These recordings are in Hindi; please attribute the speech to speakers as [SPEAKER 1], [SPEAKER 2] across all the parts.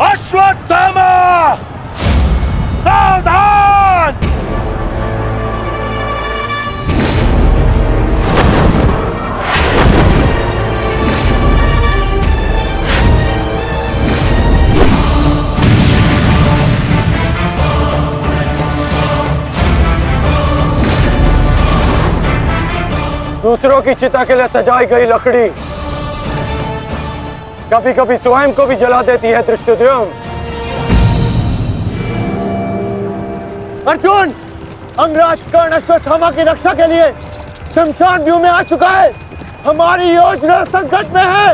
[SPEAKER 1] अश्वत्थामा, सावधान!
[SPEAKER 2] दूसरों की चिता के लिए सजाई गई लकड़ी कभी कभी स्वयं को भी जला देती है धृष्टद्युम्न।
[SPEAKER 3] अर्जुन, अंगराज कर्ण अश्वत्थामा की रक्षा के लिए शमशान व्यू में आ चुका है। हमारी योजना संकट में है।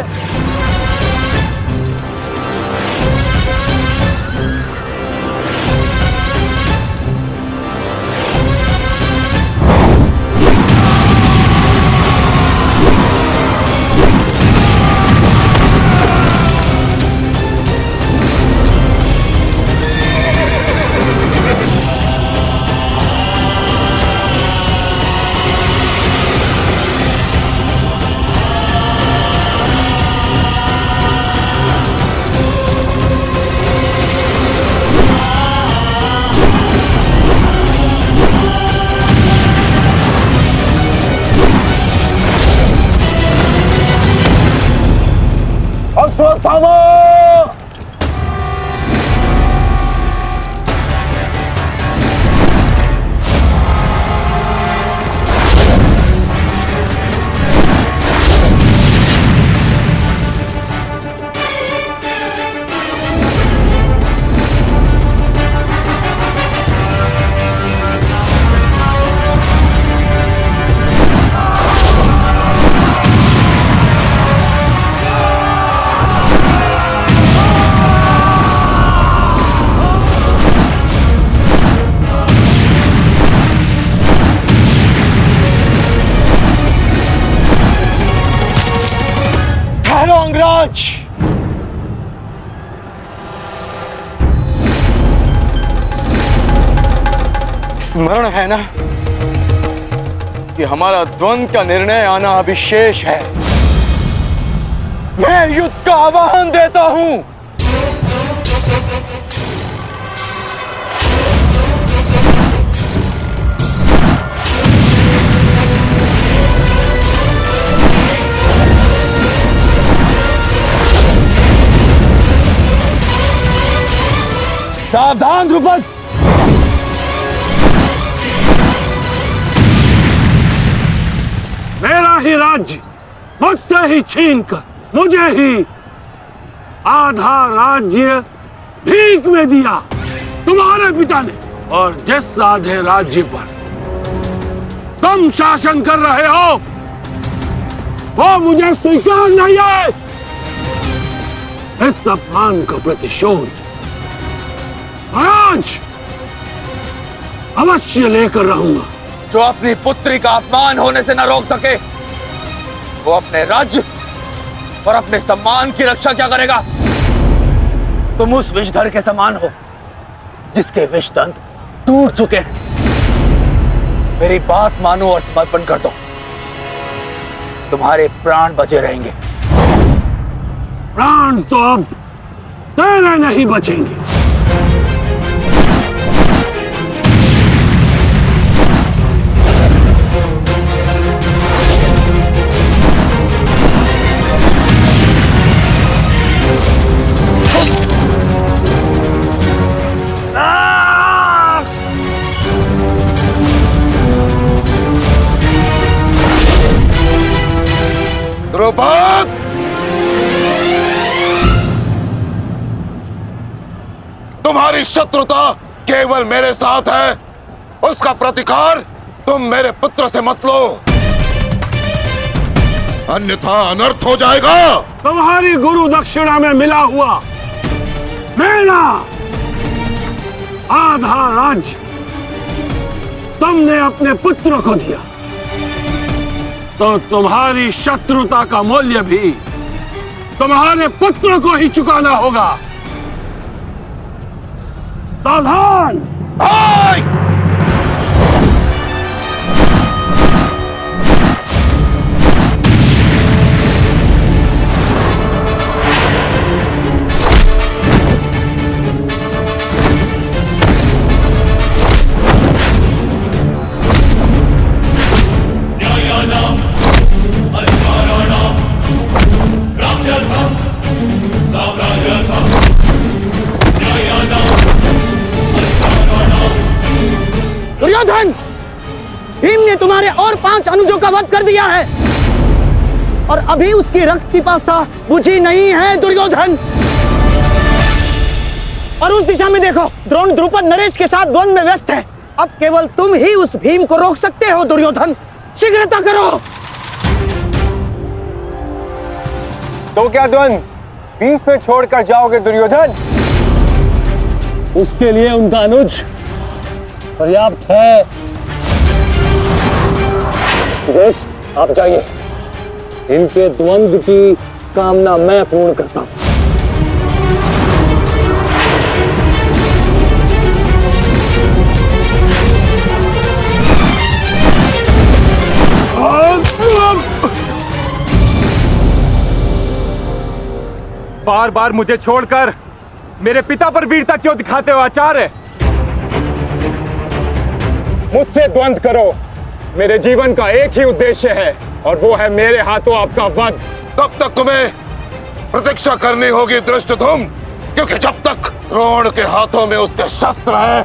[SPEAKER 2] अश्वत्थामा!
[SPEAKER 1] अंगराज, स्मरण है ना कि हमारा द्वंद्व का निर्णय आना अभी शेष है। मैं युद्ध का आह्वान देता हूं।
[SPEAKER 2] सावधान द्रुपद!
[SPEAKER 4] मेरा ही राज्य मुझसे ही छीनकर मुझे ही आधा राज्य भीख में दिया तुम्हारे पिता ने, और जिस आधे राज्य पर तुम शासन कर रहे हो वो मुझे स्वीकार नहीं है। इस अपमान का प्रतिशोध आज अवश्य लेकर रहूंगा।
[SPEAKER 1] जो अपनी पुत्री का अपमान होने से न रोक सके वो अपने राज्य और अपने सम्मान की रक्षा क्या करेगा? तुम उस विषधर के समान हो जिसके विषदंत टूट चुके हैं। मेरी बात मानो और समर्पण कर दो, तुम्हारे प्राण बचे रहेंगे।
[SPEAKER 4] प्राण तो अब तेरे नहीं बचेंगे।
[SPEAKER 1] द्रुपद, तुम्हारी शत्रुता केवल मेरे साथ है, उसका प्रतिकार तुम मेरे पुत्र से मत लो, अन्यथा अनर्थ हो जाएगा।
[SPEAKER 4] तुम्हारी गुरु दक्षिणा में मिला हुआ मेरा आधा राज्य तुमने अपने पुत्र को दिया, तो तुम्हारी शत्रुता का मूल्य भी तुम्हारे पुत्र को ही चुकाना होगा। सावधान!
[SPEAKER 3] 5 अनुजों का वध कर दिया है और अभी उसकी रक्त पिपासा बुझी नहीं है दुर्योधन। और उस दिशा में देखो, द्रोण द्रुपद नरेश के साथ द्वंद्व में व्यस्त है। अब केवल तुम ही उस भीम को रोक सकते हो दुर्योधन, शीघ्रता करो।
[SPEAKER 2] तो क्या द्वंद्व बीच में छोड़कर जाओगे दुर्योधन?
[SPEAKER 4] उसके लिए उनका अनुज पर्याप्त है।
[SPEAKER 2] युधिष्ठिर, आप जाइए,
[SPEAKER 4] इनके द्वंद्व की कामना मैं पूर्ण करता हूं।
[SPEAKER 2] बार बार मुझे छोड़कर मेरे पिता पर वीरता क्यों दिखाते हो आचार्य? मुझसे द्वंद्व करो, मेरे जीवन का एक ही उद्देश्य है और वो है मेरे हाथों आपका वध।
[SPEAKER 5] तब तक तुम्हें प्रतीक्षा करनी होगी धृष्टद्युम्न, क्योंकि जब तक द्रोण के हाथों में उसके शस्त्र है,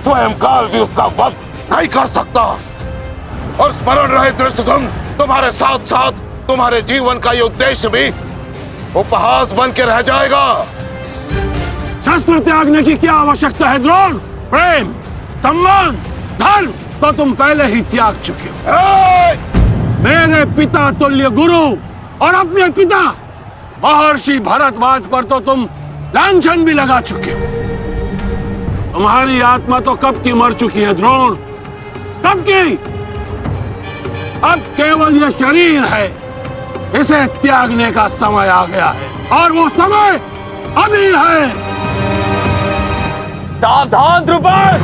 [SPEAKER 5] स्वयं काल भी उसका वध नहीं कर सकता। और स्मरण रहे धृष्टद्युम्न, तुम्हारे साथ साथ तुम्हारे जीवन का ये उद्देश्य भी उपहास बन के रह जाएगा।
[SPEAKER 4] शस्त्र त्यागने की क्या आवश्यकता है द्रोण? प्रेम, सम्मान, धर्म तो तुम पहले ही त्याग चुके हो। मेरे पिता तुल्य गुरु और अपने पिता महर्षि भरद्वाज पर तो तुम लांछन भी लगा चुके हो। तुम्हारी आत्मा तो कब की मर चुकी है द्रोण, कब की। अब केवल यह शरीर है, इसे त्यागने का समय आ गया है और वो समय अभी है।
[SPEAKER 1] सावधान द्रुपद!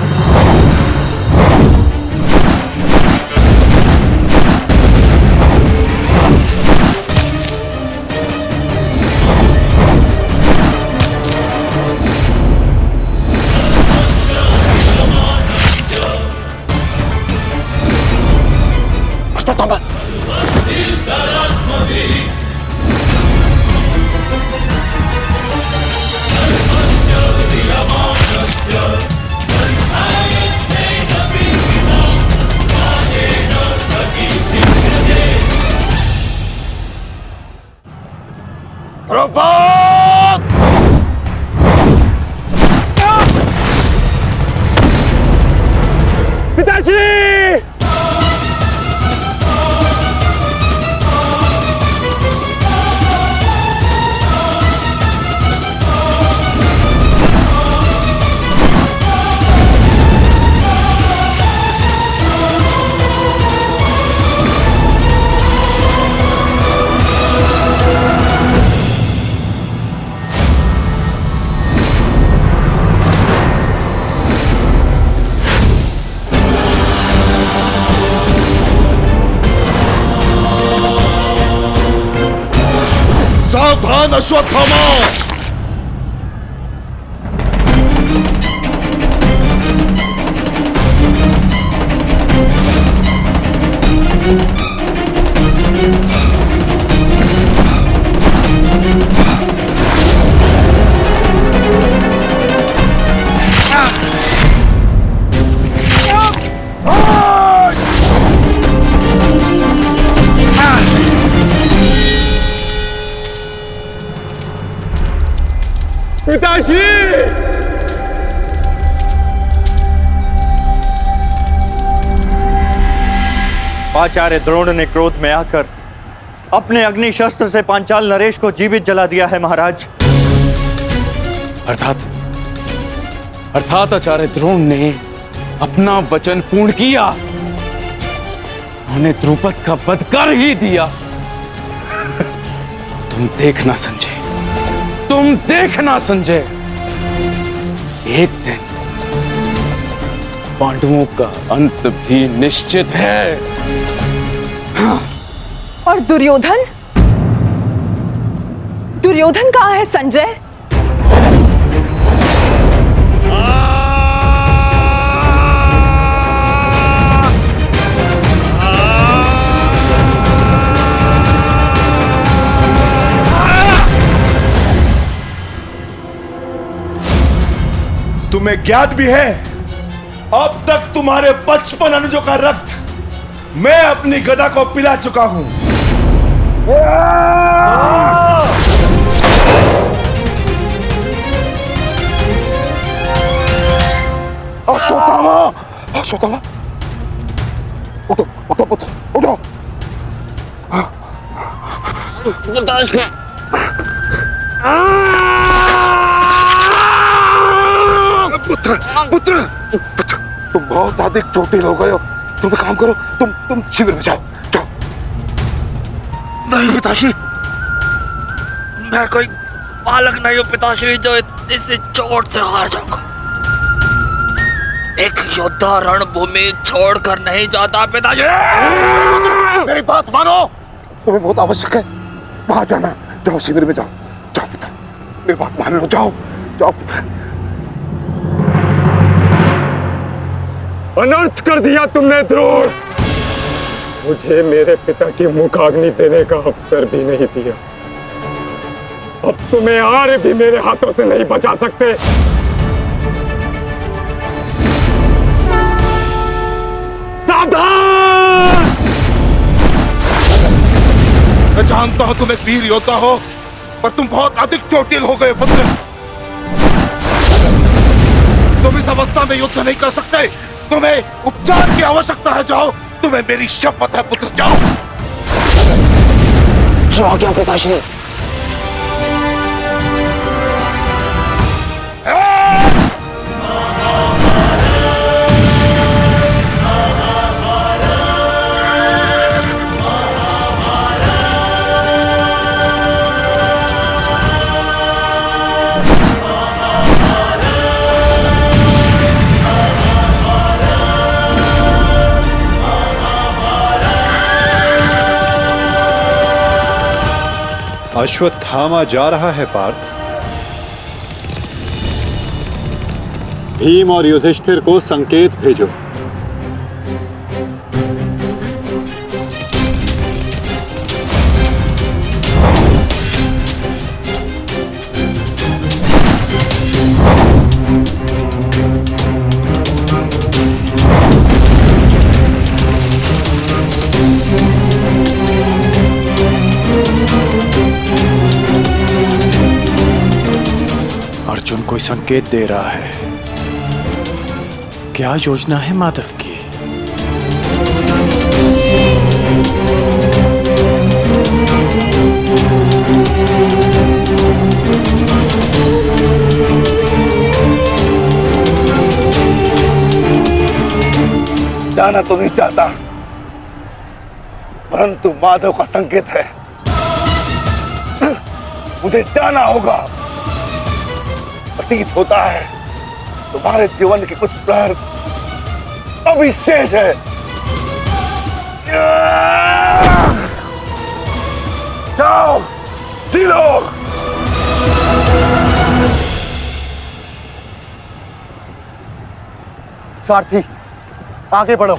[SPEAKER 5] अश्वत्थामा, द्रुपद!
[SPEAKER 2] पिताश्री!
[SPEAKER 5] सावधान अश्वत्थामा!
[SPEAKER 2] पिताश्री!
[SPEAKER 6] आचार्य द्रोण ने क्रोध में आकर अपने अग्नि शस्त्र से पांचाल नरेश को जीवित जला दिया है महाराज।
[SPEAKER 1] अर्थात आचार्य द्रोण ने अपना वचन पूर्ण किया, उन्हें द्रुपद का वध कर ही दिया। तुम देखना संजय, तुम देखना संजय, एक दिन पांडवों का अंत भी निश्चित है।
[SPEAKER 7] और दुर्योधन? दुर्योधन कहाँ है संजय?
[SPEAKER 5] तुम्हें ज्ञात भी है, अब तक तुम्हारे 55 अनुजों का रक्त मैं अपनी गदा को पिला चुका हूं। अश्वत्थामा, अश्वत्थामा, उठो उठो पुत्र, उठो। पुत्र पुत्र पुत्र, तुम बहुत अधिक चोटिल हो गए हो। तुम एक काम करो, तुम शिविर में जाओ, जाओ।
[SPEAKER 1] नहीं पिताश्री, मैं कोई बालक नहीं हूँ पिताश्री जो इस चोट से हार जाऊंगा। एक योद्धा रणभूमि छोड़कर नहीं जाता पिताश्री।
[SPEAKER 5] मेरी बात मानो, तुम्हें बहुत आवश्यक है वहां जाना। जाओ शिविर में जाओ, जाओ पुत्र, मेरी बात मान लो, जाओ जाओ पुत्र।
[SPEAKER 2] अनर्थ कर दिया तुमने द्रोण। मुझे मेरे पिता की मुखाग्नि देने का अवसर भी नहीं दिया। अब तुम्हें आर्य भी मेरे हाथों से नहीं बचा सकते। सावधान!
[SPEAKER 5] मैं जानता हूं तुम एक वीर योद्धा हो, पर तुम बहुत अधिक चोटिल हो गए पुत्र। तुम इस अवस्था में युद्ध नहीं कर सकते। तुम्हें उपचार की आवश्यकता है। जाओ, तुम्हें मेरी शपथ है पुत्र, जाओ।
[SPEAKER 1] जो आज्ञा पिताश्री।
[SPEAKER 8] अश्वत्थामा जा रहा है पार्थ।
[SPEAKER 2] भीम और युधिष्ठिर को संकेत भेजो।
[SPEAKER 8] अर्जुन कोई संकेत दे रहा है। क्या योजना है माधव की?
[SPEAKER 5] जाना तो नहीं चाहता, परंतु माधव का संकेत है। मुझे जाना होगा। प्रतीत होता है तुम्हारे जीवन के कुछ प्रहर अभी शेष है। जाओ, जी लो।
[SPEAKER 3] सारथी, आगे बढ़ो।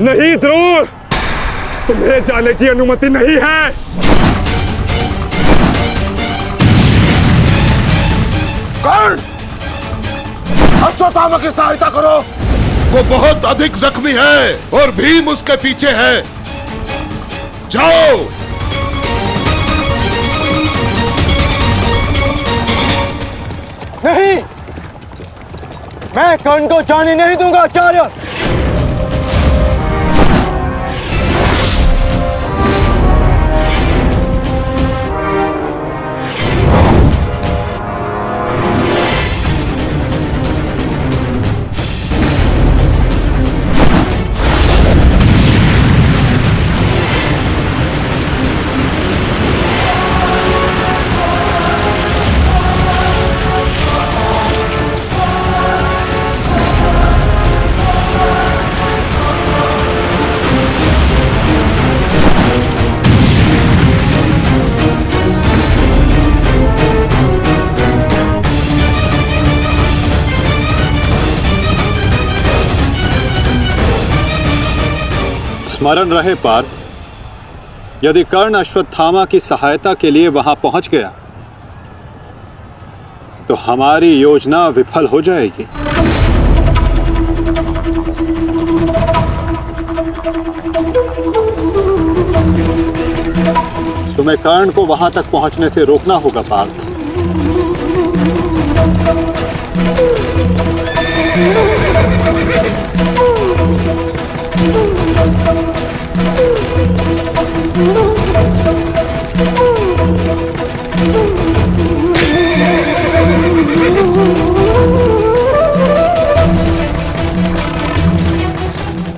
[SPEAKER 2] नहीं द्रोण, तुम्हें जाने की अनुमति नहीं है।
[SPEAKER 5] कर्ण, अश्वत्थामा की सहायता करो। वो बहुत अधिक जख्मी है और भीम उसके पीछे है। जाओ।
[SPEAKER 3] नहीं, मैं कर्ण को जाने नहीं दूंगा आचार्य।
[SPEAKER 2] स्मरण रहे पार्थ,
[SPEAKER 8] यदि कर्ण अश्वत्थामा की सहायता के लिए वहां पहुंच गया तो हमारी योजना विफल हो जाएगी। तुम्हें कर्ण को वहां तक पहुंचने से रोकना होगा पार्थ।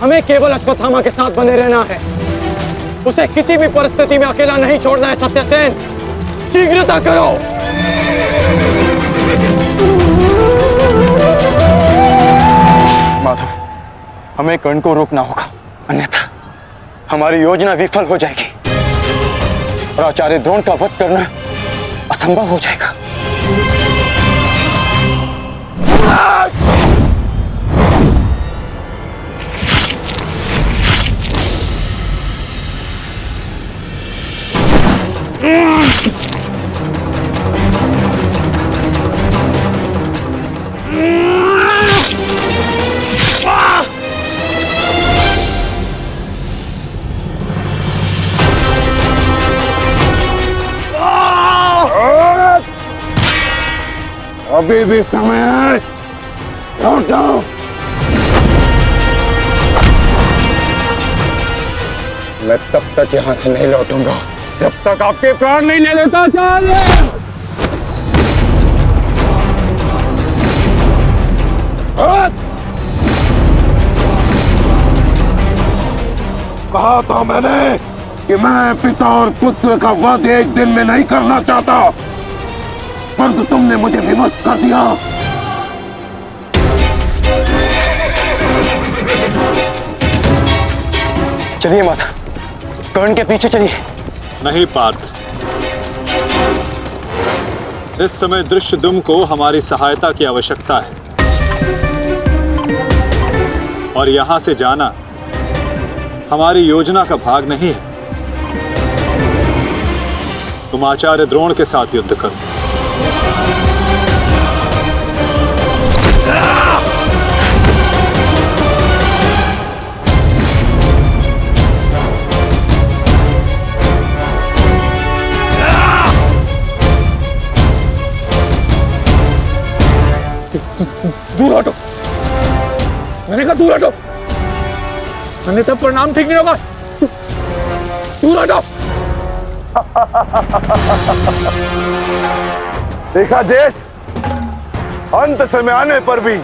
[SPEAKER 3] हमें केवल अश्वत्थामा के साथ बने रहना है। उसे किसी भी परिस्थिति में अकेला नहीं छोड़ना है। सत्यसेन, शीघ्रता करो।
[SPEAKER 1] माधव, हमें कर्ण को रोकना होगा, अन्यथा हमारी योजना विफल हो जाएगी और आचार्य द्रोण का वध करना असंभव हो जाएगा।
[SPEAKER 5] अभी भी समय है, लौट जाओ।
[SPEAKER 2] मैं तब तक यहां से नहीं लौटूंगा जब तक आपके प्राण नहीं ले लेता आचार्य।
[SPEAKER 5] कहा था मैंने कि मैं पिता और पुत्र का वध एक दिन में नहीं करना चाहता, परंतु तुमने मुझे विवश कर दिया।
[SPEAKER 1] चलिए माता, कर्ण के पीछे चलिए।
[SPEAKER 8] नहीं पार्थ, इस समय दृश्यद्युम्न को हमारी सहायता की आवश्यकता है और यहां से जाना हमारी योजना का भाग नहीं है। तुम आचार्य द्रोण के साथ युद्ध करो।
[SPEAKER 1] दूर हटो, मैंने कहा दूर हटो, मैंने तब परिणाम ठीक नहीं होगा। दूर हटो।
[SPEAKER 5] देखा देश, अंत समय आने पर भी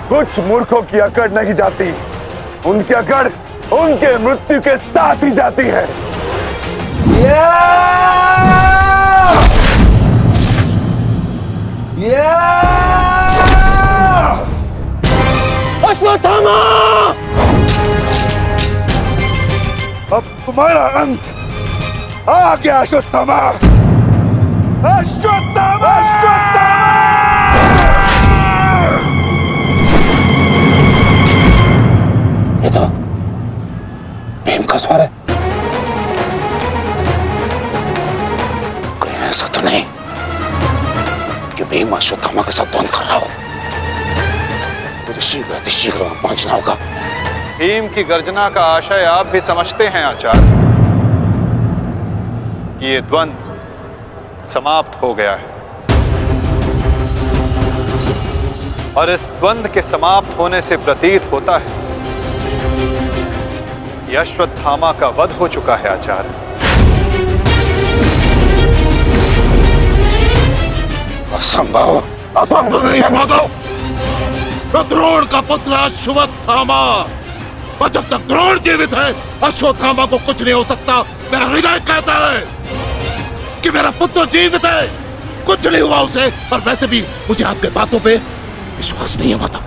[SPEAKER 5] कुछ मूर्खों की अकड़ नहीं जाती, उनकी अकड़ उनके मृत्यु के साथ ही जाती है।
[SPEAKER 3] अश्वत्थामा!
[SPEAKER 5] अब तुम्हारा अंत आ गया अश्वत्थामा। अश्वत्थामा!
[SPEAKER 1] ये तो भीम का स्वर है। कहीं ऐसा तो नहीं कि भीम अश्वत्थामा के साथ द्वंद्व कर रहा हो। मुझे शीघ्र अतिशीघ्र वहां पहुंचना होगा।
[SPEAKER 8] भीम की गर्जना का आशय आप भी समझते हैं आचार्य कि ये द्वंद्व समाप्त हो गया है और इस द्वंद्व के समाप्त होने से प्रतीत होता है कि अश्वत्थामा का वध हो चुका है आचार्य।
[SPEAKER 5] असंभव, असंभव नहीं है माधव। द्रोण का पुत्र अश्वत्थामा, और जब तक द्रोण जीवित है अश्वत्थामा को कुछ नहीं हो सकता। मेरा हृदय कहता है कि मेरा पुत्र जीवित है, कुछ नहीं हुआ उसे। और वैसे भी मुझे आपके बातों पे विश्वास नहीं है माधव।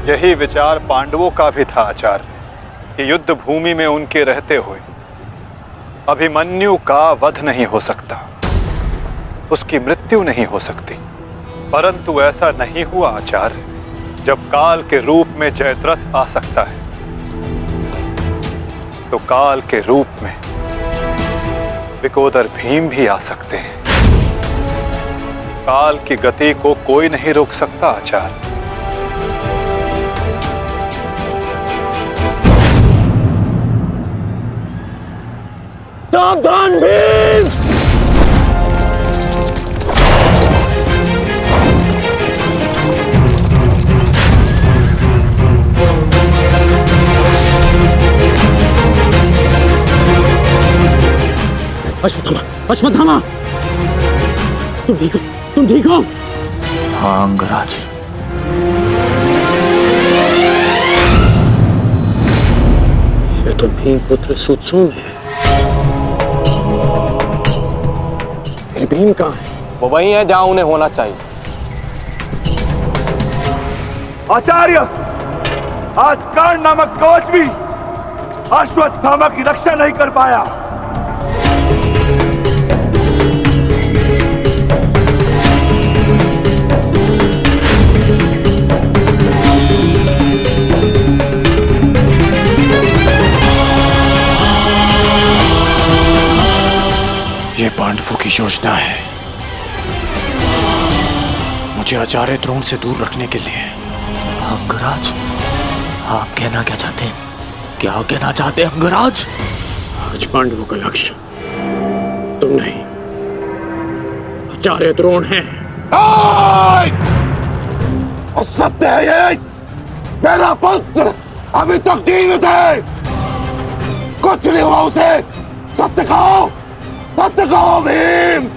[SPEAKER 8] यही विचार पांडवों का भी था आचार्य कि युद्ध भूमि में उनके रहते हुए अभिमन्यु का वध नहीं हो सकता, उसकी मृत्यु नहीं हो सकती। परंतु ऐसा नहीं हुआ आचार्य। जब काल के रूप में जयद्रथ आ सकता है तो काल के रूप में विकोदर भीम भी आ सकते हैं। काल की गति को कोई नहीं रोक सकता आचार्य।
[SPEAKER 3] सावधान भीम!
[SPEAKER 2] अश्वत्थामा, तुम ठीक हो? तुम ठीक हो?
[SPEAKER 1] हाँ अंगराज,
[SPEAKER 2] ये तो भीम पुत्र सुतसोम है। ये भीम कहाँ है?
[SPEAKER 3] वो वही है जहां उन्हें होना चाहिए।
[SPEAKER 5] आचार्य, आज कर्ण नामक कवच भी अश्वत्थामा की रक्षा नहीं कर पाया।
[SPEAKER 2] ये पांडवों की योजना है, मुझे आचार्य द्रोण से दूर रखने के लिए।
[SPEAKER 1] अंगराज, आप कहना क्या चाहते हैं? क्या कहना चाहते हैं अंगराज?
[SPEAKER 2] आज पांडवों का लक्ष्य तुम नहीं, आचार्य द्रोण है।
[SPEAKER 5] सत्य है ये, मेरा पुत्र अभी तक जीवित है। कुछ नहीं हुआ उसे। सत्य कहो, सत्य कहो भीम।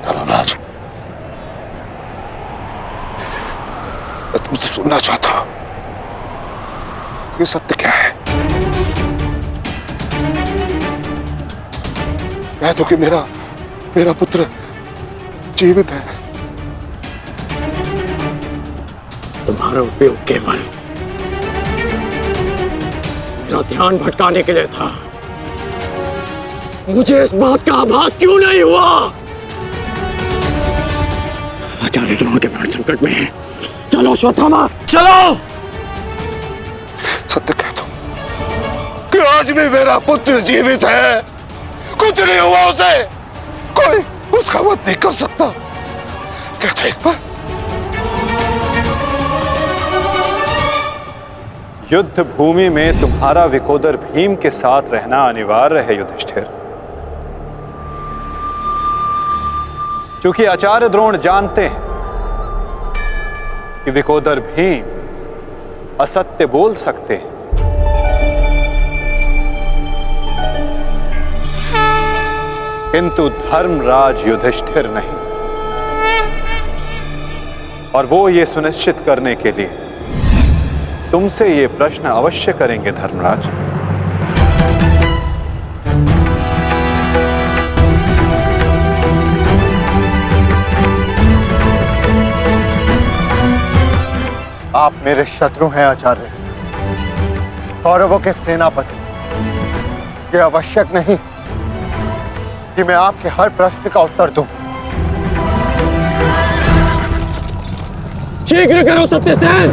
[SPEAKER 5] धर्मराज, मैं तुमसे सुनना चाहता हूं, ये सत्य क्या है? कह दो कि मेरा पुत्र जीवित है।
[SPEAKER 2] तुम्हारा उपयोग केवल मेरा ध्यान भटकाने के लिए था। मुझे इस बात का आभास क्यों नहीं हुआ? आचार्य द्रोण के प्राण संकट में है। चलो अश्वत्थामा, चलो।
[SPEAKER 5] सत्य कह दो कि आज भी मेरा पुत्र जीवित है। कुछ नहीं हुआ उसे, कोई उसका वध नहीं कर सकता। कहता एक बार।
[SPEAKER 8] युद्ध भूमि में तुम्हारा विकोदर भीम के साथ रहना अनिवार्य है युधिष्ठिर, क्योंकि आचार्य द्रोण जानते हैं कि विकोदर भीम असत्य बोल सकते हैं, किंतु धर्मराज युधिष्ठिर नहीं। और वो ये सुनिश्चित करने के लिए तुमसे ये प्रश्न अवश्य करेंगे धर्मराज।
[SPEAKER 6] आप मेरे शत्रु हैं आचार्य, कौरवों के सेनापति। ये आवश्यक नहीं कि मैं आपके हर प्रश्न का उत्तर दूं।
[SPEAKER 2] शीघ्र करो सत्यसेन।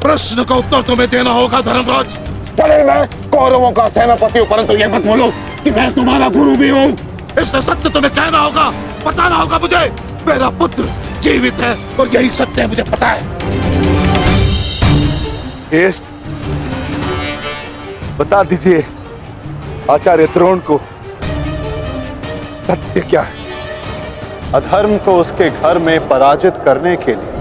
[SPEAKER 5] प्रश्न का उत्तर तुम्हें देना होगा धर्मराज। भले मैं कौरवों का सेनापति हूं, परंतु यह मत बोलो कि मैं तुम्हारा गुरु भी हूं। इसलिए सत्य तुम्हें कहना होगा, बताना होगा मुझे। मेरा पुत्र जीवित है और यही सत्य है, मुझे पता है।
[SPEAKER 9] ज्येष्ठ, बता दीजिए आचार्य द्रोण को सत्य क्या है?
[SPEAKER 8] अधर्म को उसके घर में पराजित करने के लिए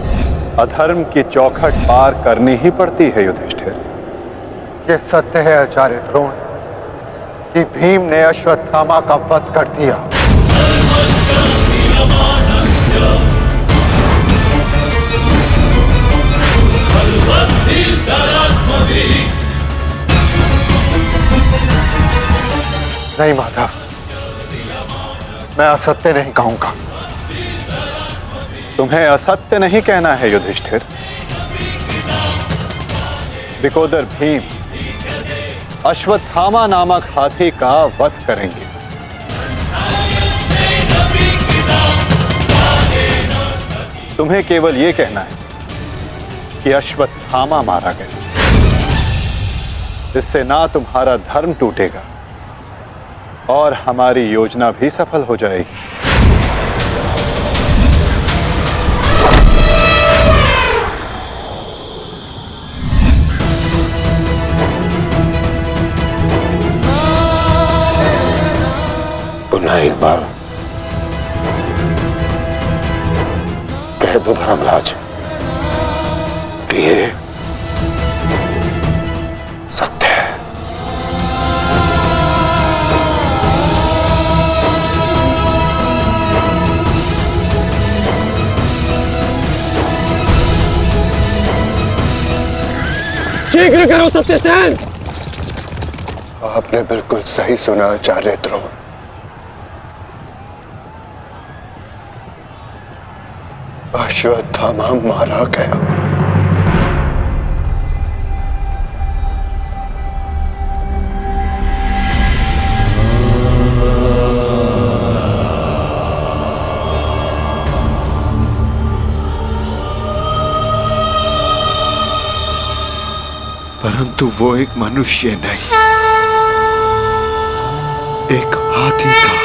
[SPEAKER 8] अधर्म की चौखट पार करनी ही पड़ती है युधिष्ठिर।
[SPEAKER 6] ये सत्य है आचार्य द्रोण कि भीम ने अश्वत्थामा का वध कर दिया। नहीं माधव, मैं असत्य नहीं कहूंगा।
[SPEAKER 8] तुम्हें असत्य नहीं कहना है युधिष्ठिर। विकोदर भीम अश्वत्थामा नामक हाथी का वध करेंगे। तुम्हें केवल यह कहना है कि अश्वत्थामा मारा गया। इससे ना तुम्हारा धर्म टूटेगा और हमारी योजना भी सफल हो जाएगी।
[SPEAKER 5] पुनः एक बार कह दो धर्मराज कि ये सत्य है।
[SPEAKER 3] शीघ्र करो सत्यसेन।
[SPEAKER 6] आपने बिल्कुल सही सुना आचार्य द्रोण। अश्वत्थामा मारा गया।
[SPEAKER 9] परंतु वो एक मनुष्य नहीं, एक हाथी था।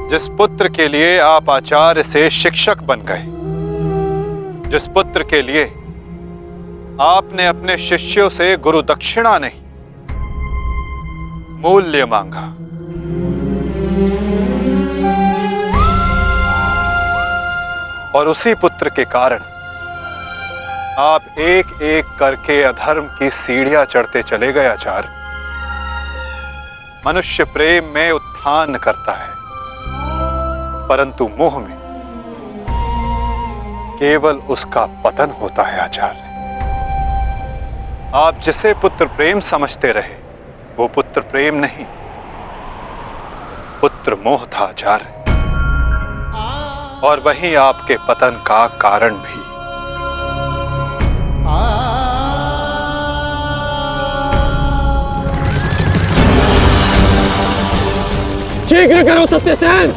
[SPEAKER 8] जिस पुत्र के लिए आप आचार्य से शिक्षक बन गए, जिस पुत्र के लिए आपने अपने शिष्यों से गुरु दक्षिणा नहीं मूल्य मांगा, और उसी पुत्र के कारण आप एक एक करके अधर्म की सीढ़ियां चढ़ते चले गए आचार्य। मनुष्य प्रेम में उत्थान करता है, परंतु मोह में केवल उसका पतन होता है आचार्य। आप जिसे पुत्र प्रेम समझते रहे वो पुत्र प्रेम नहीं, पुत्र मोह था आचार्य, और वही आपके पतन का कारण भी।
[SPEAKER 3] शीघ्र करो सत्यसेन।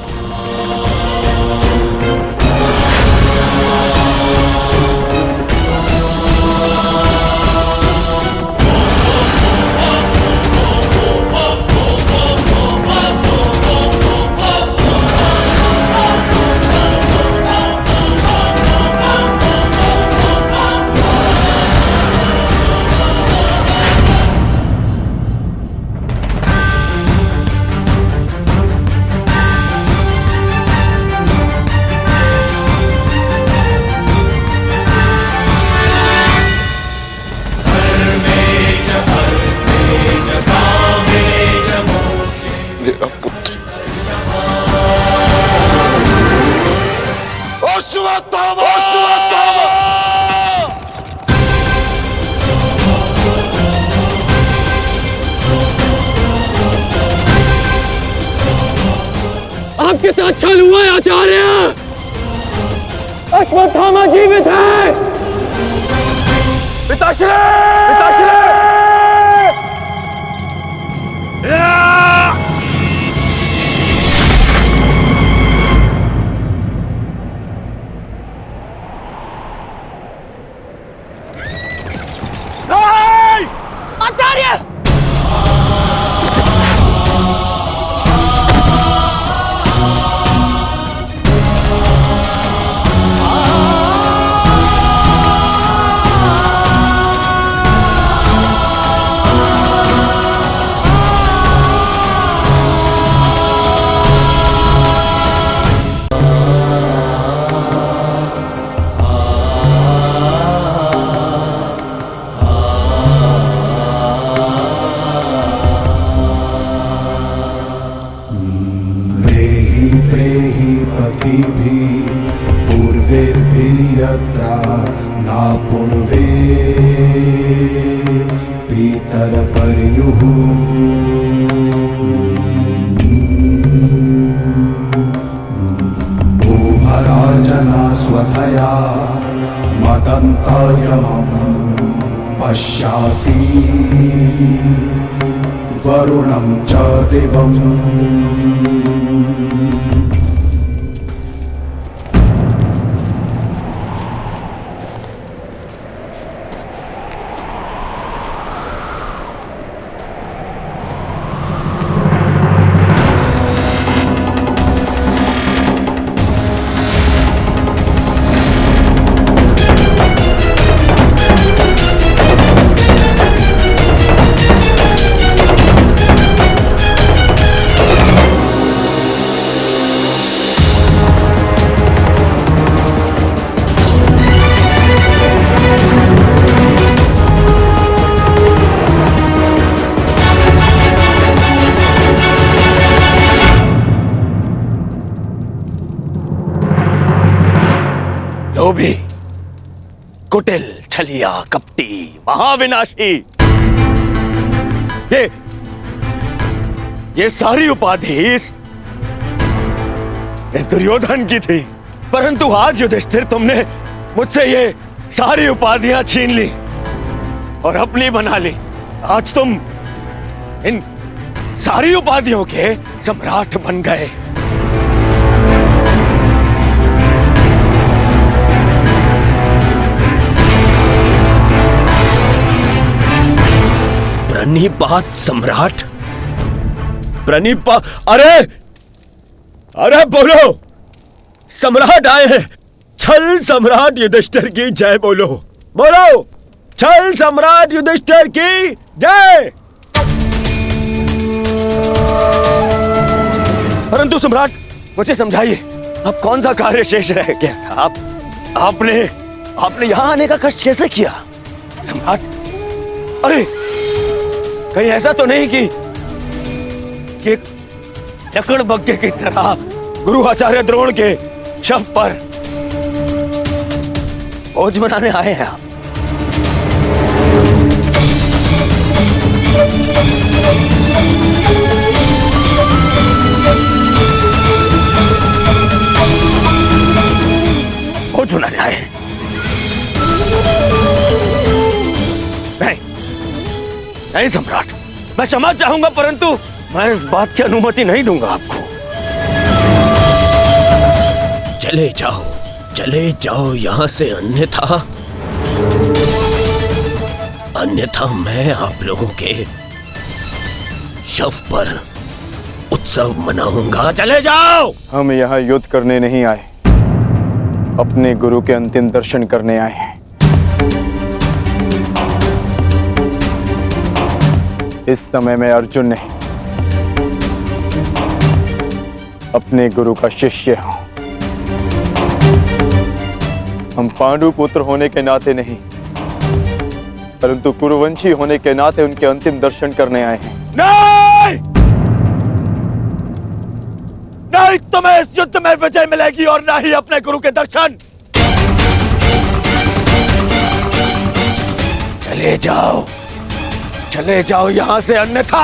[SPEAKER 3] आपके साथ छल हुआ है आचार्य। अश्वत्थामा जीवित है। पिताश्री! पिताश्री!
[SPEAKER 1] आचार्य!
[SPEAKER 10] प्रेहि पतिभिः पूर्वैर्भिर्यत्रा न पूर्वे पितरपर्युः उभराजना स्वधया मदन्तायमं पश्यासि वरुणं च दिवम्
[SPEAKER 1] लोभी, कुटिल, छलिया, कपटी, महाविनाशी, ये सारी उपाधि इस दुर्योधन की थी। परंतु आज युधिष्ठिर तुमने मुझसे ये सारी उपाधियां छीन ली और अपनी बना ली। आज तुम इन सारी उपाधियों के सम्राट बन गए। प्रणिपात सम्राट, अरे बोलो, सम्राट आए हैं। छल सम्राट युधिष्ठिर की जय बोलो, बोलो, छल सम्राट युधिष्ठिर की जय। परंतु सम्राट, मुझे समझाइए, अब कौन सा कार्य शेष रह गया? आपने यहां आने का कष्ट कैसे किया सम्राट? अरे कहीं ऐसा तो नहीं कि लकड़बग्घे की तरह गुरु आचार्य द्रोण के शव पर भोज मनाने आए हैं आप? भोज मनाने आए हैं? नहीं सम्राट, मैं क्षमा चाहूंगा, परंतु मैं इस बात की अनुमति नहीं दूंगा आपको। चले जाओ यहां से, अन्यथा मैं आप लोगों के शव पर उत्सव मनाऊंगा। चले जाओ।
[SPEAKER 8] हम यहाँ युद्ध करने नहीं आए, अपने गुरु के अंतिम दर्शन करने आए हैं। इस समय मैं अर्जुन नहीं, अपने गुरु का शिष्य हूं। हम पांडु पुत्र होने के नाते नहीं, परंतु कुरुवंशी होने के नाते उनके अंतिम दर्शन करने आए हैं।
[SPEAKER 1] नहीं, तुम्हें इस युद्ध में विजय मिलेगी और ना ही अपने गुरु के दर्शन। चले जाओ यहां से, अन्यथा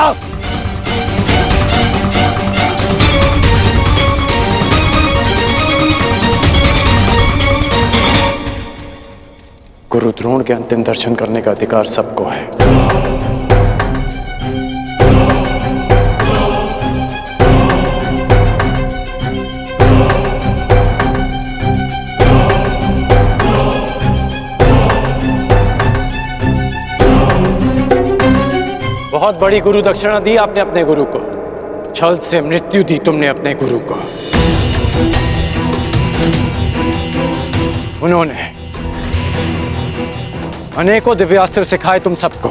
[SPEAKER 8] गुरु द्रोण के अंतिम दर्शन करने का अधिकार सबको है।
[SPEAKER 11] बहुत बड़ी गुरु दक्षिणा दी आपने अपने गुरु को, छल से मृत्यु दी तुमने अपने गुरु को। उन्होंने अनेकों दिव्यास्त्र सिखाए तुम सबको,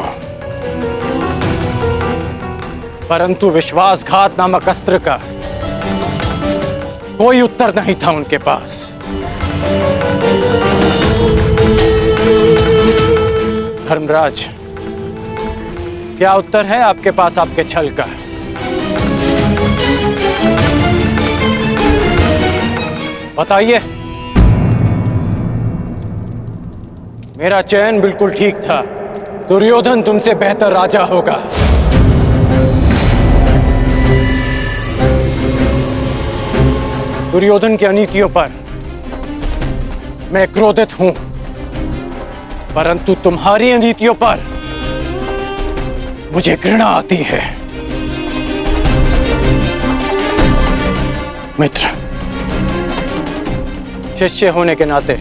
[SPEAKER 11] परंतु विश्वासघात नामक अस्त्र का कोई उत्तर नहीं था उनके पास। धर्मराज, क्या उत्तर है आपके पास आपके छल का? बताइए। मेरा चयन बिल्कुल ठीक था। दुर्योधन तुमसे बेहतर राजा होगा। दुर्योधन की अनीतियों पर मैं क्रोधित हूं, परंतु तुम्हारी अनीतियों पर मुझे घृणा आती है। मित्र, शिष्य होने के नाते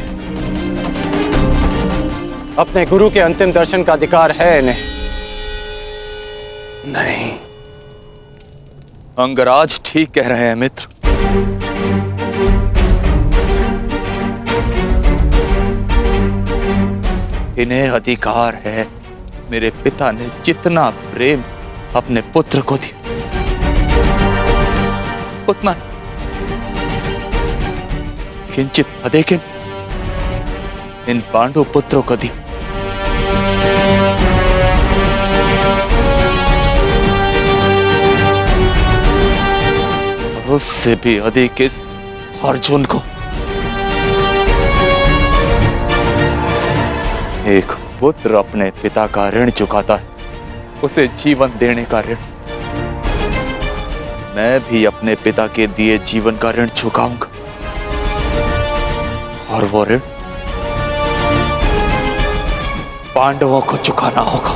[SPEAKER 11] अपने गुरु के अंतिम दर्शन का अधिकार है इन्हें?
[SPEAKER 1] नहीं, अंगराज ठीक कह रहे हैं मित्र। इन्हें अधिकार है। मेरे पिता ने जितना प्रेम अपने पुत्र को दिया, उतना किंचित अधिक इन पांडु पुत्रों को दिया। और उससे भी अधिक इस अर्जुन को। एक पुत्र अपने पिता का ऋण चुकाता है, उसे जीवन देने का ऋण। मैं भी अपने पिता के दिए जीवन का ऋण चुकाऊंगा, और वो ऋण पांडवों को चुकाना होगा।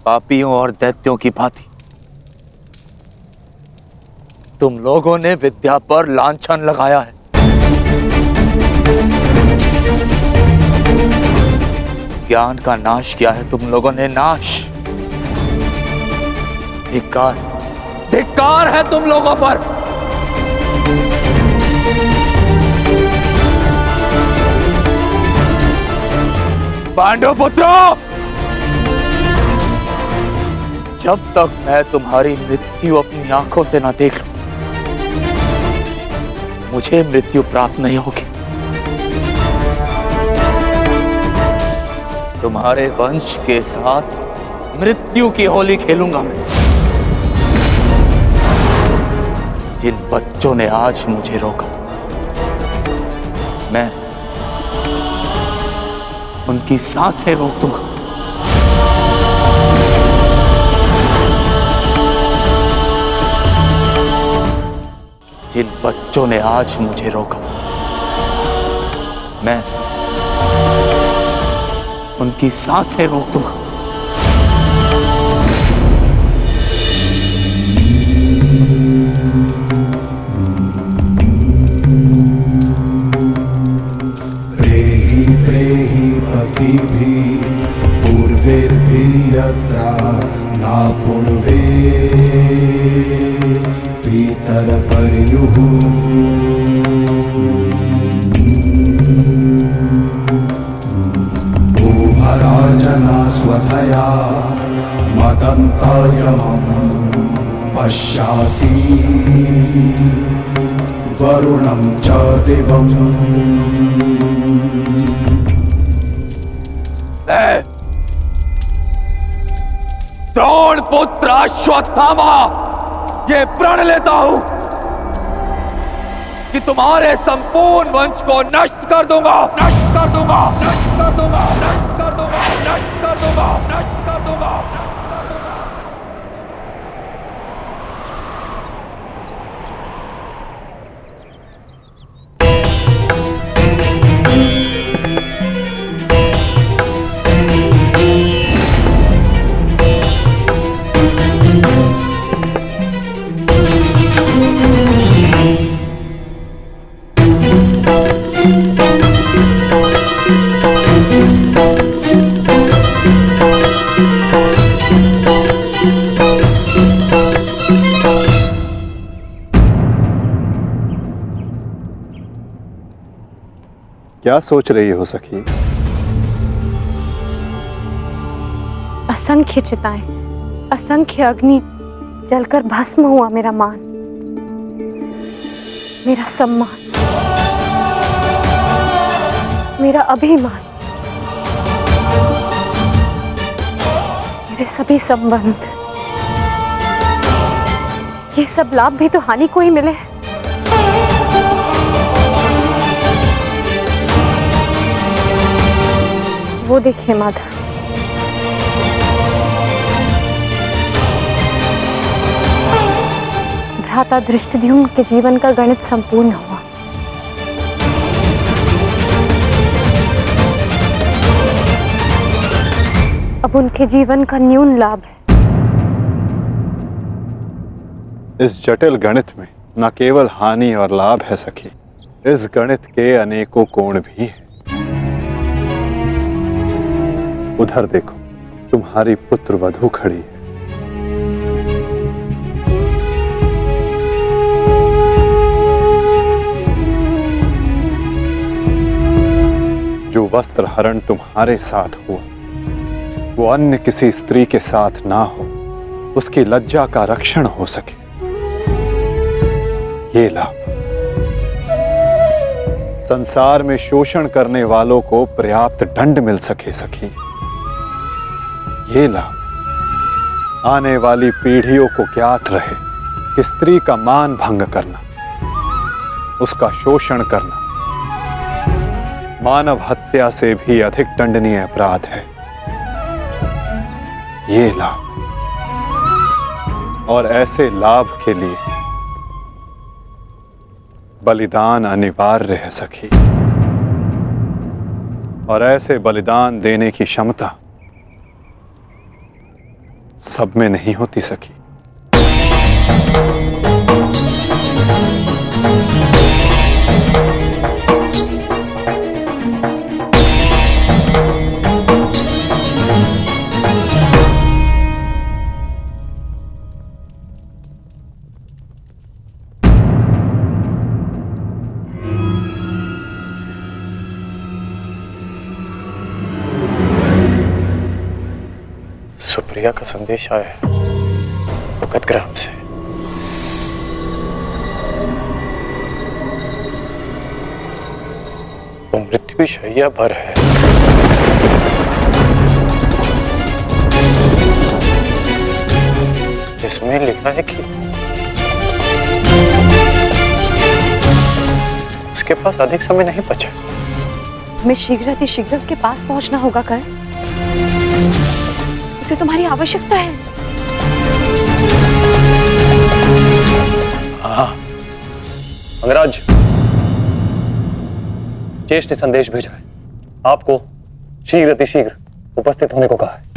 [SPEAKER 1] पापियों और दैत्यों की भांति तुम लोगों ने विद्या पर लांछन लगाया है। ज्ञान का नाश किया है तुम लोगों ने, नाश। धिक्कार, धिक्कार है तुम लोगों पर। पांडव पुत्रों, जब तक मैं तुम्हारी मृत्यु अपनी आंखों से ना देख लूं, मुझे मृत्यु प्राप्त नहीं होगी। तुम्हारे वंश के साथ मृत्यु की होली खेलूंगा मैं। जिन बच्चों ने आज मुझे रोका, मैं उनकी सांसें रोक दूंगा। जिन बच्चों ने आज मुझे रोका, मैं उनकी सांसें रोक दूंगा।
[SPEAKER 10] प्रेहि प्रेहि पतिभिः पूर्वैर्भिर्यत्र नापूर्वे पितरपर्युः भूभराजना स्वधया मदन्तायमं पश्यासि वरुणं च दिवम्।
[SPEAKER 1] द्रोण पुत्र अश्वत्थामा, ये प्रण लेता हूं कि तुम्हारे संपूर्ण वंश को नष्ट कर दूंगा, नष्ट कर दूंगा, नष्ट कर दूंगा, नष्ट कर दूंगा, नष्ट कर दूंगा, नष्ट कर दूंगा।
[SPEAKER 12] क्या सोच रही हो सखी?
[SPEAKER 13] असंख्य चिताएं असंख्य अग्नि जलकर भस्म हुआ मेरा मान, मेरा सम्मान, मेरा अभिमान, मेरे सभी संबंध, ये सब लाभ भी तो हानि को ही मिले। वो देखिए माधव, भ्राता धृष्टद्युम्न के जीवन का गणित संपूर्ण हुआ। अब उनके जीवन का न्यून लाभ है।
[SPEAKER 8] इस जटिल गणित में न केवल हानि और लाभ है सखी, इस गणित के अनेकों कोण भी हैं। उधर देखो, तुम्हारी पुत्र वधू खड़ी है। जो वस्त्र हरण तुम्हारे साथ हुआ वो अन्य किसी स्त्री के साथ ना हो, उसकी लज्जा का रक्षण हो सके, ये लाभ। संसार में शोषण करने वालों को पर्याप्त दंड मिल सके सखी, ये लाभ। आने वाली पीढ़ियों को ज्ञात रहे कि स्त्री का मान भंग करना, उसका शोषण करना मानव हत्या से भी अधिक दंडनीय अपराध है, ये लाभ। और ऐसे लाभ के लिए बलिदान अनिवार्य है सखी, और ऐसे बलिदान देने की क्षमता सब में नहीं होती सखी।
[SPEAKER 11] सुप्रिया का संदेश आया है भगत ग्राम से। वो मृत्यु शैया पर है। इसमें लिखा है कि उसके पास अधिक समय नहीं बचा।
[SPEAKER 7] हमें शीघ्र अतिशीघ्र उसके पास पहुंचना होगा। कर उसे तुम्हारी आवश्यकता है।
[SPEAKER 11] हाँ अंगराज, ज्येष्ठ ने संदेश भेजा है, आपको शीघ्र अतिशीघ्र उपस्थित होने को कहा है।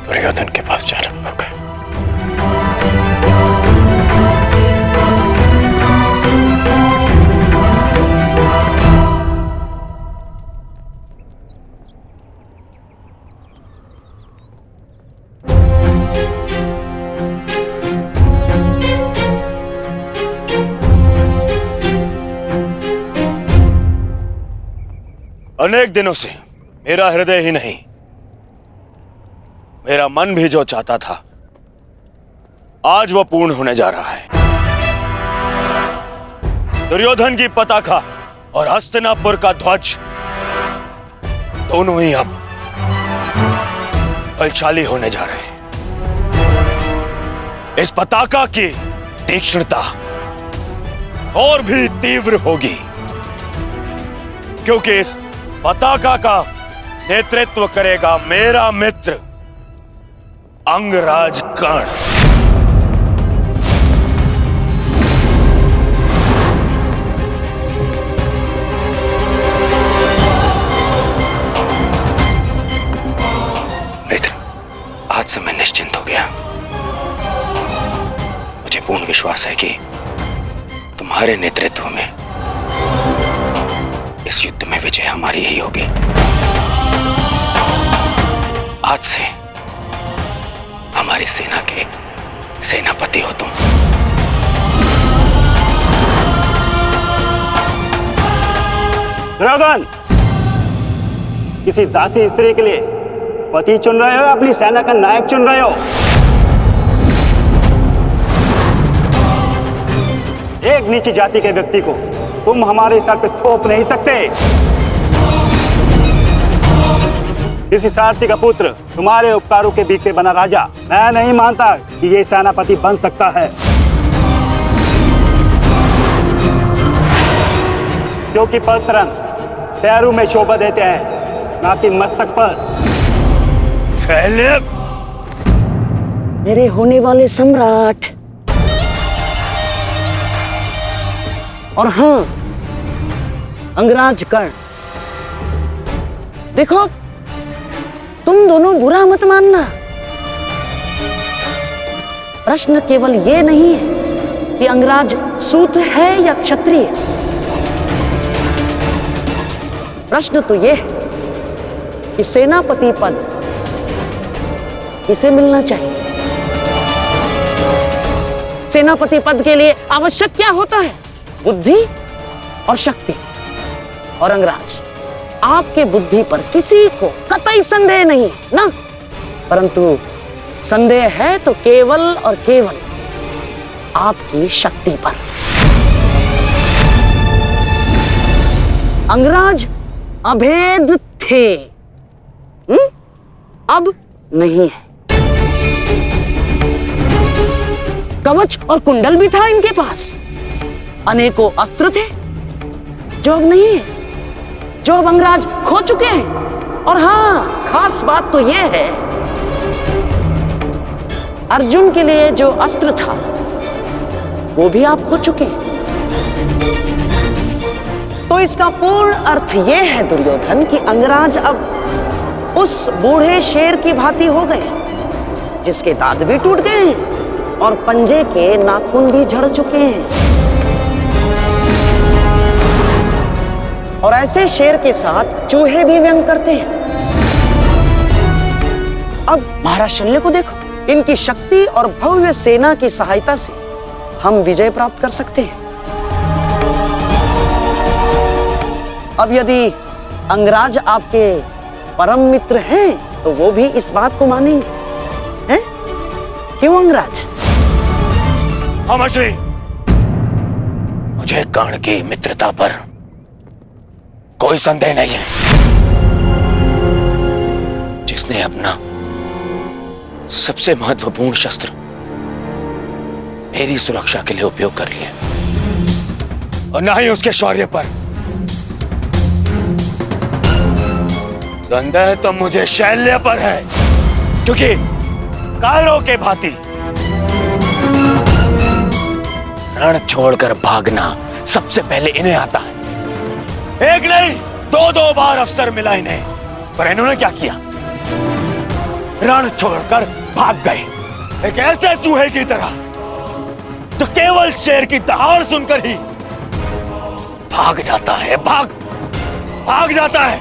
[SPEAKER 11] दुर्योधन के पास जाना होगा।
[SPEAKER 14] अनेक दिनों से मेरा हृदय ही नहीं, मेरा मन भी जो चाहता था, आज वो पूर्ण होने जा रहा है। दुर्योधन की पताका और हस्तिनापुर का ध्वज दोनों ही अब बलशाली होने जा रहे हैं। इस पताका की तीक्ष्णता और भी तीव्र होगी, क्योंकि इस पताका का नेतृत्व करेगा मेरा मित्र अंगराज कर्ण।
[SPEAKER 15] मित्र, आज से मैं निश्चिंत हो गया। मुझे पूर्ण विश्वास है कि तुम्हारे नेतृत्व में इस युद्ध में में विजय हमारी ही होगी। आज से हमारी सेना के सेनापति हो तुम।
[SPEAKER 16] दुर्योधन, किसी दासी स्त्री के लिए पति चुन रहे हो या अपनी सेना का नायक चुन रहे हो? एक नीची जाति के व्यक्ति को तुम हमारे सर पे थोप नहीं सकते। किसी सारथी का पुत्र तुम्हारे उपकारों के बीच पे बना राजा मैं नहीं मानता कि ये सेनापति बन सकता है, क्योंकि पलतरंग पैरों में शोभा देते हैं, ना कि मस्तक पर।
[SPEAKER 17] मेरे होने वाले सम्राट, और हाँ अंगराज कर्ण, देखो तुम दोनों बुरा मत मानना। प्रश्न केवल ये नहीं है कि अंगराज शूद्र है या क्षत्रिय। प्रश्न तो ये है कि सेनापति पद किसे मिलना चाहिए। सेनापति पद के लिए आवश्यक क्या होता है? बुद्धि और शक्ति। और अंगराज, आपके बुद्धि पर किसी को कतई संदेह नहीं है ना, परंतु संदेह है तो केवल और केवल आपकी शक्ति पर। अंगराज अभेद थे, अब नहीं है। कवच और कुंडल भी था इनके पास, अनेकों अस्त्र थे जो अब नहीं है, जो अब अंगराज खो चुके हैं। और हाँ, खास बात तो यह है, अर्जुन के लिए जो अस्त्र था वो भी आप खो चुके हैं। तो इसका पूर्ण अर्थ यह है दुर्योधन कि अंगराज अब उस बूढ़े शेर की भांति हो गए जिसके दांत भी टूट गए हैं और पंजे के नाखून भी झड़ चुके हैं। और ऐसे शेर के साथ चूहे भी व्यंग करते हैं। अब महाराज शल्य को देखो, इनकी शक्ति और भव्य सेना की सहायता से हम विजय प्राप्त कर सकते हैं। अब यदि अंगराज आपके परम मित्र हैं तो वो भी इस बात को मानेंगे, हैं? क्यों अंगराज?
[SPEAKER 14] अमरश्री, मुझे कर्ण की मित्रता पर कोई संदेह नहीं है। जिसने अपना सबसे महत्वपूर्ण शस्त्र मेरी सुरक्षा के लिए उपयोग कर लिया, और ना ही उसके शौर्य पर। संदेह तो मुझे शैल्य पर है, क्योंकि कालों के भांति रण छोड़कर भागना सबसे पहले इन्हें आता है। एक नहीं, दो बार अवसर मिला इन्हें, पर इन्होंने क्या किया? रण छोड़कर भाग गए, एक ऐसे चूहे की तरह जो केवल शेर की दहाड़ सुनकर ही भाग जाता है। भाग जाता है।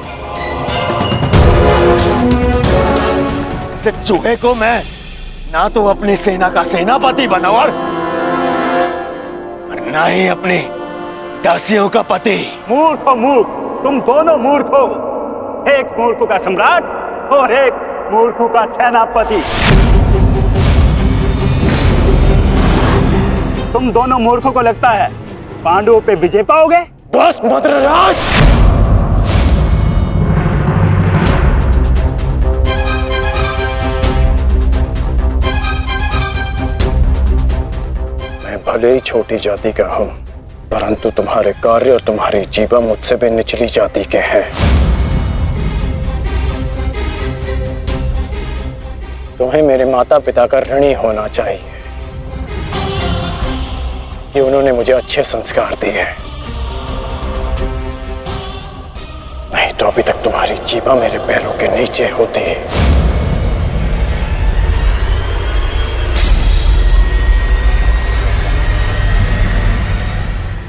[SPEAKER 14] इस चूहे को मैं ना तो अपनी सेना का सेनापति बनाऊं और ना ही अपनी दासियों का पति।
[SPEAKER 16] मूर्ख हो मूर्ख, तुम दोनों मूर्ख हो। एक मूर्ख का सम्राट और एक मूर्ख का सेनापति। तुम दोनों मूर्खों को लगता है पांडवों पे विजय पाओगे?
[SPEAKER 14] बस मद्रराज,
[SPEAKER 11] मैं भले ही छोटी जाति का हूं, परंतु तुम्हारे कार्य और तुम्हारी जीवा मुझसे भी निचली जाति के हैं। तुम्हें मेरे माता पिता का ऋणी होना चाहिए कि उन्होंने मुझे अच्छे संस्कार दिए, नहीं तो अभी तक तुम्हारी जीवा मेरे पैरों के नीचे होती है।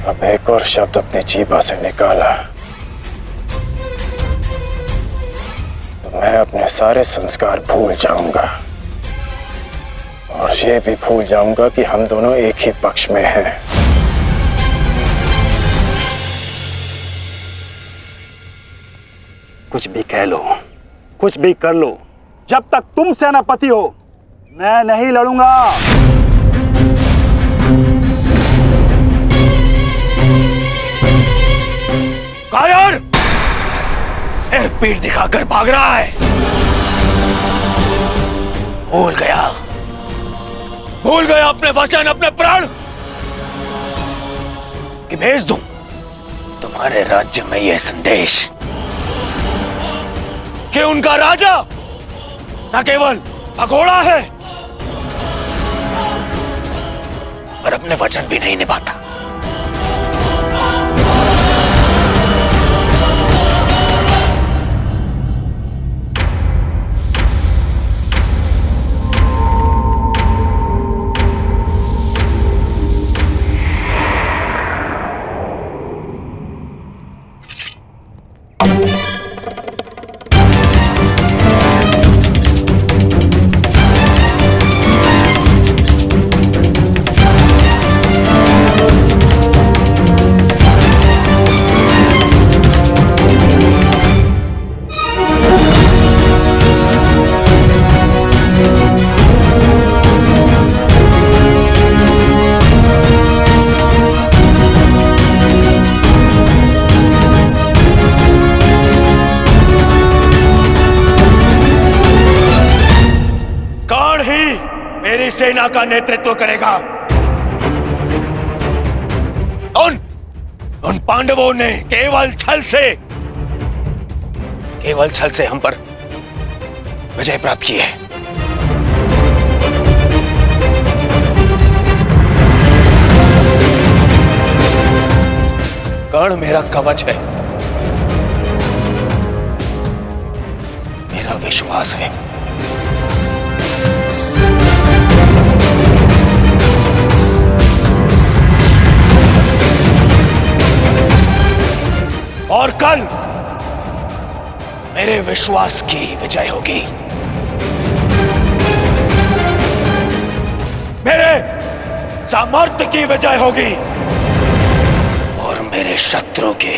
[SPEAKER 11] अब एक और शब्द अपनी जीभा से निकाला मैं अपने सारे संस्कार भूल जाऊंगा और ये भी भूल जाऊंगा कि हम दोनों एक ही पक्ष में हैं।
[SPEAKER 16] कुछ भी कह लो, कुछ भी कर लो, जब तक तुम सेनापति हो मैं नहीं लड़ूंगा।
[SPEAKER 14] कायर फिर पीठ दिखाकर भाग रहा है। भूल गया अपने वचन, अपने प्राण कि भेज दूं तुम्हारे राज्य में यह संदेश कि उनका राजा न केवल भगोड़ा है पर अपने वचन भी नहीं निभाता। मेरी सेना का नेतृत्व करेगा। उन पांडवों ने केवल छल से हम पर विजय प्राप्त की है। कर्ण मेरा कवच है, मेरा विश्वास है। और कल मेरे विश्वास की विजय होगी, मेरे सामर्थ्य की विजय होगी और मेरे शत्रु के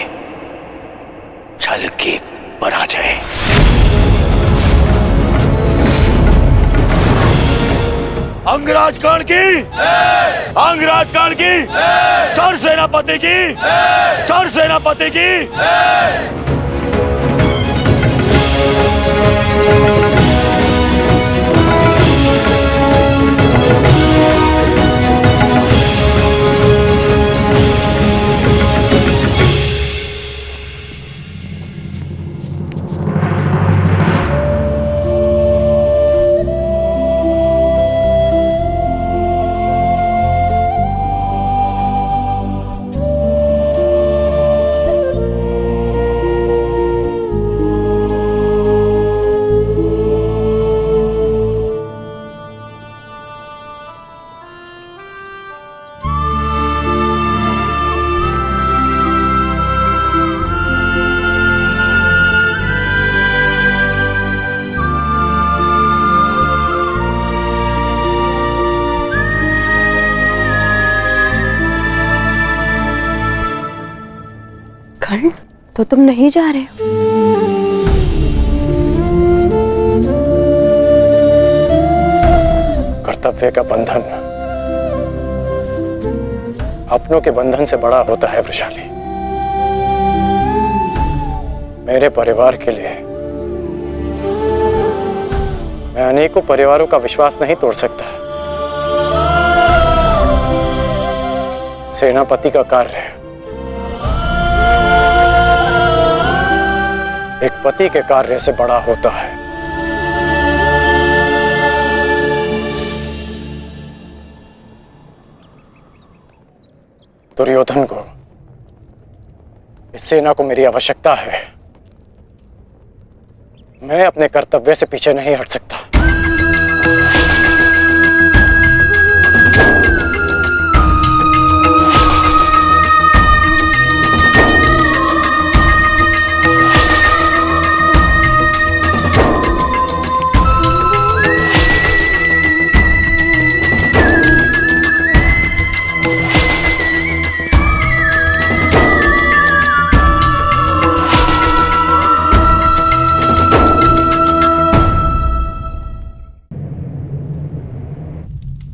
[SPEAKER 14] छल की पराजय। अंगराज कर्ण की, अंगराज कर्ण की, सर सेनापति की, सर सेनापति की।
[SPEAKER 13] कर्ण, तो तुम नहीं जा रहे हो?
[SPEAKER 11] कर्तव्य का बंधन अपनों के बंधन से बड़ा होता है वृषाली। मेरे परिवार के लिए मैं अनेकों परिवारों का विश्वास नहीं तोड़ सकता। सेनापति का कार्य एक पति के कार्य से बड़ा होता है। दुर्योधन को, इस सेना को मेरी आवश्यकता है। मैं अपने कर्तव्य से पीछे नहीं हट सकता।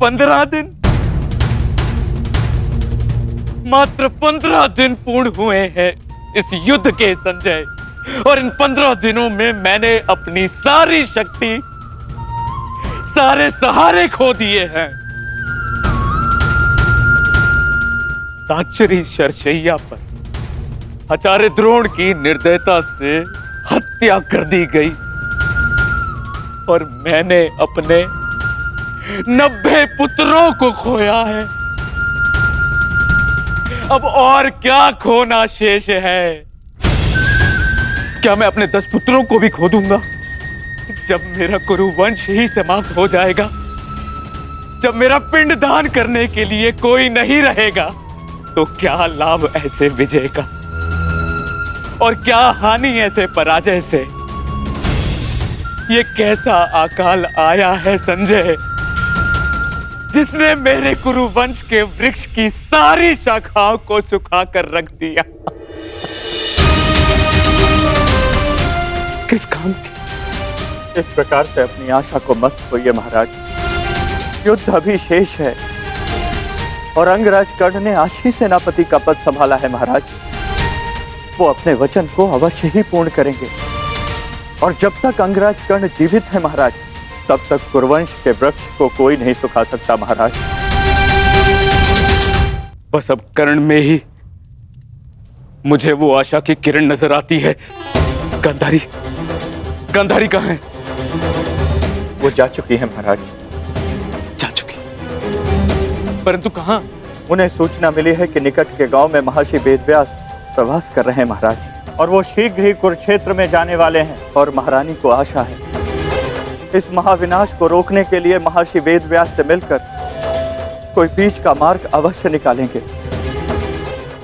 [SPEAKER 11] 15 दिन, मात्र 15 दिन पूर्ण हुए हैं इस युद्ध के संजय, और इन 15 दिनों में मैंने अपनी सारी शक्ति, सारे सहारे खो दिए हैं। ताचरी शरशैया पर आचार्य द्रोण की निर्दयता से हत्या कर दी गई, और मैंने अपने 90 पुत्रों को खोया है। अब और क्या खोना शेष है? क्या मैं अपने 10 पुत्रों को भी खो दूंगा? जब मेरा कुरुवंश ही समाप्त हो जाएगा, जब मेरा पिंड दान करने के लिए कोई नहीं रहेगा, तो क्या लाभ ऐसे विजय का, और क्या हानि ऐसे पराजय से? ये कैसा अकाल आया है संजय, जिसने मेरे कुरुवंश के वृक्ष की सारी शाखाओं को सुखाकर रख दिया। किस काम की?
[SPEAKER 6] इस प्रकार से अपनी आशा को मत खोइए महाराज। युद्ध अभी शेष है और अंगराज कर्ण ने आज ही सेनापति का पद संभाला है महाराज। वो अपने वचन को अवश्य ही पूर्ण करेंगे, और जब तक अंगराज कर्ण जीवित है महाराज, तब तक कुरुवंश के वृक्ष को कोई नहीं सुखा सकता महाराज।
[SPEAKER 11] बस अब कर्ण में ही मुझे वो आशा की किरण नजर आती है। गांधारी, गांधारी कहाँ है?
[SPEAKER 6] वो जा चुकी है महाराज।
[SPEAKER 11] जा चुकी? परंतु कहाँ?
[SPEAKER 6] उन्हें सूचना मिली है कि निकट के गांव में महर्षि वेदव्यास प्रवास कर रहे हैं महाराज, और वो शीघ्र ही कुरुक्षेत्र में जाने वाले हैं। और महारानी को आशा है इस महाविनाश को रोकने के लिए महर्षि वेदव्यास से मिलकर कोई बीच का मार्ग अवश्य निकालेंगे।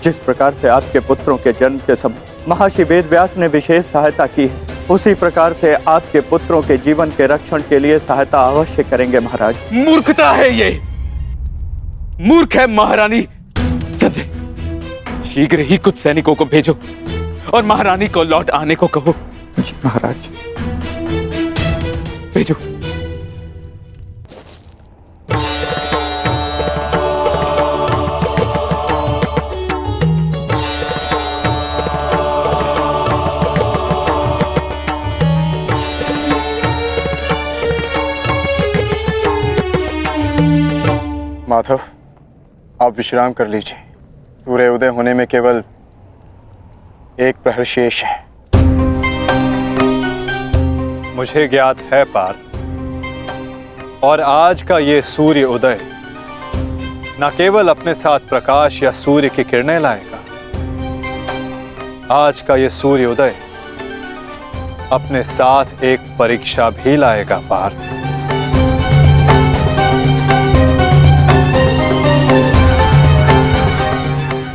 [SPEAKER 6] जिस प्रकार से आपके पुत्रों के जन्म के समय महर्षि वेदव्यास ने विशेष सहायता की है, उसी प्रकार से आपके पुत्रों के जीवन के रक्षण के लिए सहायता अवश्य करेंगे महाराज।
[SPEAKER 11] मूर्खता है ये, मूर्ख है महारानी। संजय, शीघ्र ही कुछ सैनिकों को भेजो और महारानी को लौट आने को कहो।
[SPEAKER 6] जी महाराज।
[SPEAKER 11] भेजो।
[SPEAKER 12] माधव, आप विश्राम कर लीजिए। सूर्य उदय होने में केवल एक प्रहर शेष है।
[SPEAKER 8] मुझे ज्ञात है पार्थ, और आज का ये सूर्य उदय न केवल अपने साथ प्रकाश या सूर्य की किरणें लाएगा, आज का ये सूर्य उदय अपने साथ एक परीक्षा भी लाएगा पार्थ।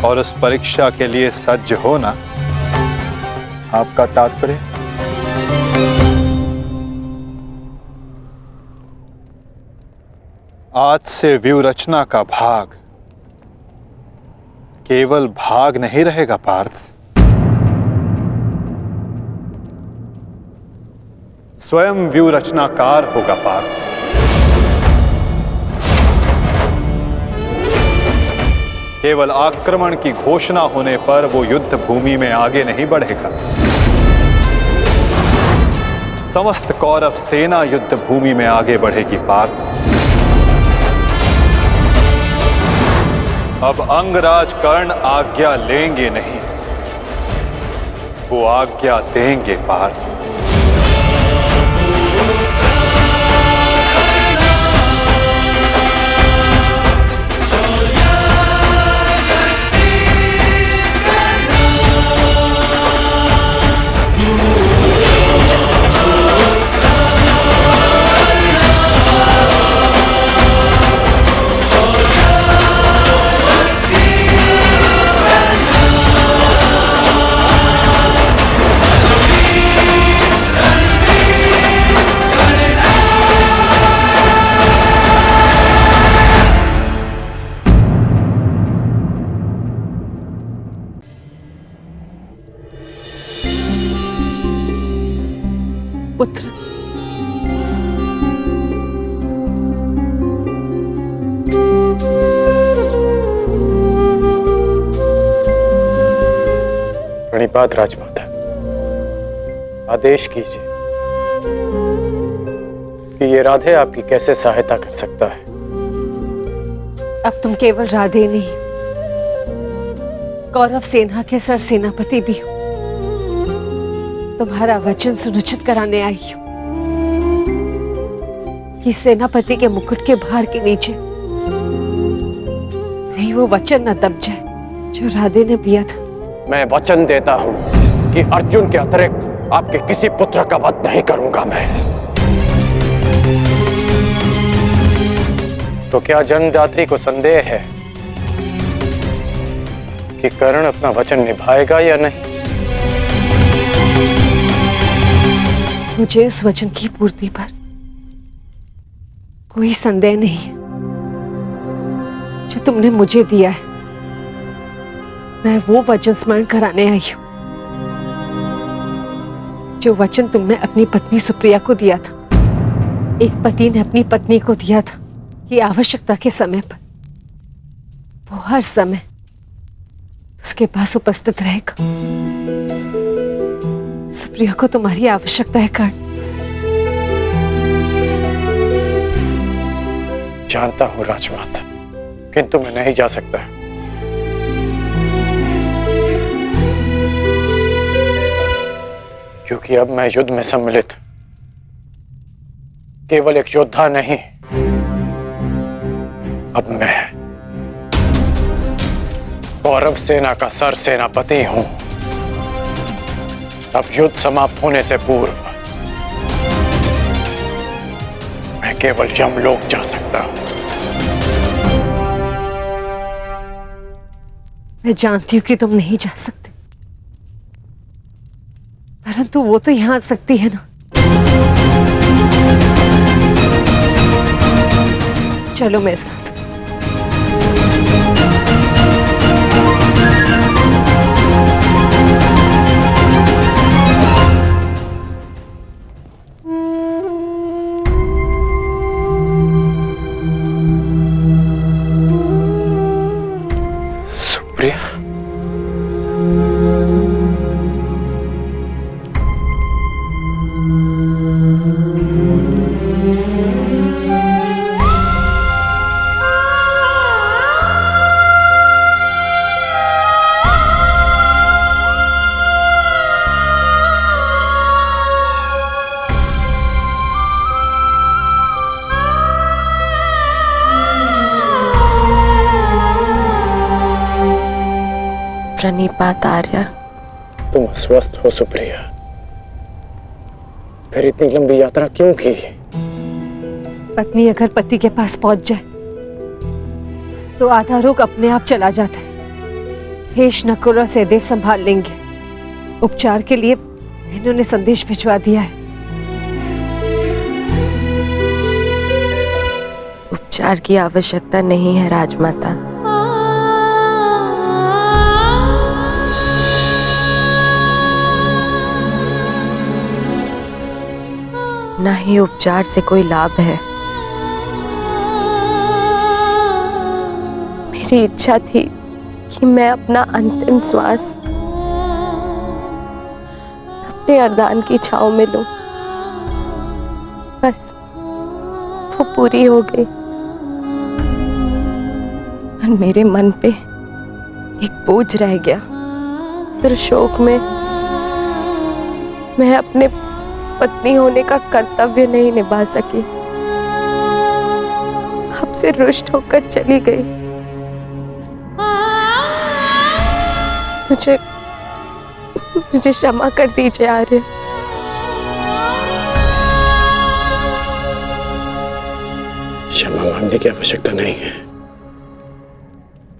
[SPEAKER 8] और उस परीक्षा के लिए सज्ज होना।
[SPEAKER 12] आपका तात्पर्य?
[SPEAKER 8] आज से व्यूह रचना का भाग केवल भाग नहीं रहेगा पार्थ, स्वयं व्यूह रचनाकार होगा पार्थ। केवल आक्रमण की घोषणा होने पर वो युद्ध भूमि में आगे नहीं बढ़ेगा। समस्त कौरव सेना युद्ध भूमि में आगे बढ़ेगी पार्थ। अब अंगराज कर्ण आज्ञा लेंगे नहीं, वो आज्ञा देंगे पार्थ।
[SPEAKER 7] पुत्र,
[SPEAKER 12] प्रणिपात राजमाता, आदेश कीजिए कि ये राधे आपकी कैसे सहायता कर सकता है।
[SPEAKER 13] अब तुम केवल राधे नहीं, कौरव सेना के सर सेनापति भी हो। तुम्हारा वचन सुनिश्चित कराने आई हूं कि सेनापति के मुकुट के भार के नीचे कहीं वो वचन न दब जाए जो राधे ने दिया था।
[SPEAKER 12] मैं वचन देता हूं कि अर्जुन के अतिरिक्त आपके किसी पुत्र का वध नहीं करूंगा मैं। तो क्या जन्मदात्री को संदेह है कि कर्ण अपना वचन निभाएगा या नहीं?
[SPEAKER 13] मुझे उस वचन की पूर्ति पर कोई संदेह नहीं है जो तुमने मुझे दिया है। मैं वो वचन स्मरण कराने आई हूं जो वचन तुमने अपनी पत्नी सुप्रिया को दिया था। एक पति ने अपनी पत्नी को दिया था कि आवश्यकता के समय पर वो हर समय उसके पास उपस्थित रहेगा। सुप्रिया को तुम्हारी आवश्यकता है कर्ण।
[SPEAKER 12] जानता हूं राजमाता, किंतु मैं नहीं जा सकता। क्योंकि अब मैं युद्ध में सम्मिलित केवल एक योद्धा नहीं, अब मैं कौरव सेना का सर सेनापति हूं। अब युद्ध समाप्त होने से पूर्व मैं केवल यमलोक जा सकता हूं।
[SPEAKER 13] मैं जानती हूं कि तुम नहीं जा सकते, परंतु वो तो यहां आ सकती है ना। चलो मेरे साथ।
[SPEAKER 12] सुप्रिया,
[SPEAKER 18] प्रणिपात आर्या।
[SPEAKER 12] तुम अस्वस्थ हो सुप्रिया, फिर इतनी लंबी यात्रा क्यों की?
[SPEAKER 13] पत्नी अगर पति के पास पहुंच जाए तो आधा रोग अपने आप चला जाता है। हेश, नकुल और सहदेव संभाल लेंगे। उपचार के लिए इन्होंने संदेश भिजवा दिया है।
[SPEAKER 18] उपचार की आवश्यकता नहीं है राजमाता। ना ही उपचार से कोई लाभ है। मेरी इच्छा थी कि मैं अपना अंतिम श्वास अपने अरदान की छांव में लूं। बस वो पूरी हो गई और मेरे मन पे एक बोझ रह गया। त्रिशोक में मैं अपने पत्नी होने का कर्तव्य नहीं निभा सकी, आपसे रुष्ट होकर चली गई। मुझे क्षमा कर दीजिए आर्य।
[SPEAKER 12] क्षमा मांगने की आवश्यकता नहीं है।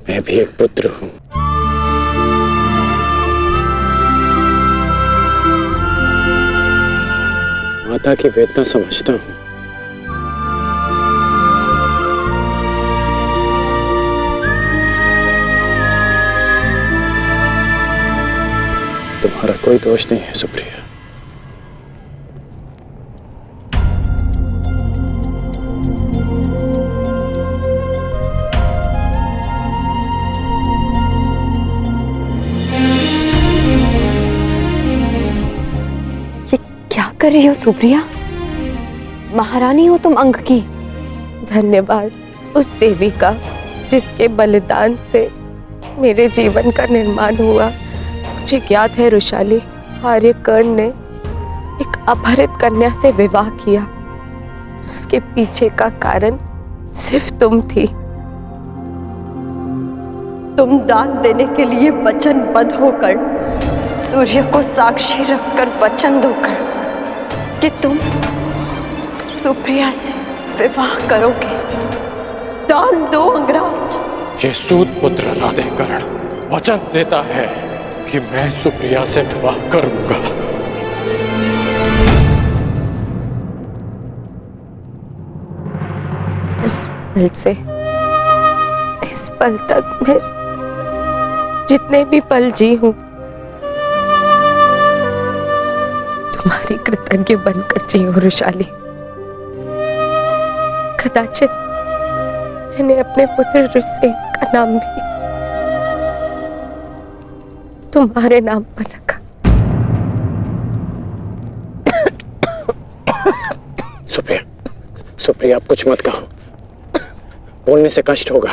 [SPEAKER 12] मैं भी एक पुत्र हूं। माता की वेदना समझता हूं। तुम्हारा कोई दोष नहीं है सुप्रिया।
[SPEAKER 7] कर रही हो सुप्रिया? महारानी हो तुम अंग की।
[SPEAKER 18] धन्यवाद उस देवी का जिसके बलिदान से मेरे जीवन का निर्माण हुआ। मुझे ज्ञात है रुशाली, आर्यकर्ण ने एक अपहरित कन्या से विवाह किया। उसके पीछे का कारण सिर्फ तुम थी।
[SPEAKER 7] तुम दान देने के लिए वचनबद्ध होकर, सूर्य को साक्षी रखकर वचन दोकर कि तुम सुप्रिया से विवाह करोगे। दान दो अंगराज।
[SPEAKER 12] ये सूत पुत्र राधेकर्ण वचन देता है कि मैं सुप्रिया से विवाह करूंगा।
[SPEAKER 18] उस पल से इस पल तक मैं जितने भी पल जी हूं तुम्हारी कृतज्ञ बनकर जी हूं रुशाली। कदाचित मैंने अपने पुत्र रुसेन का नाम भी तुम्हारे नाम पर रखा।
[SPEAKER 12] सुप्रिया, सुप्रिया आप कुछ मत कहो, बोलने से कष्ट होगा।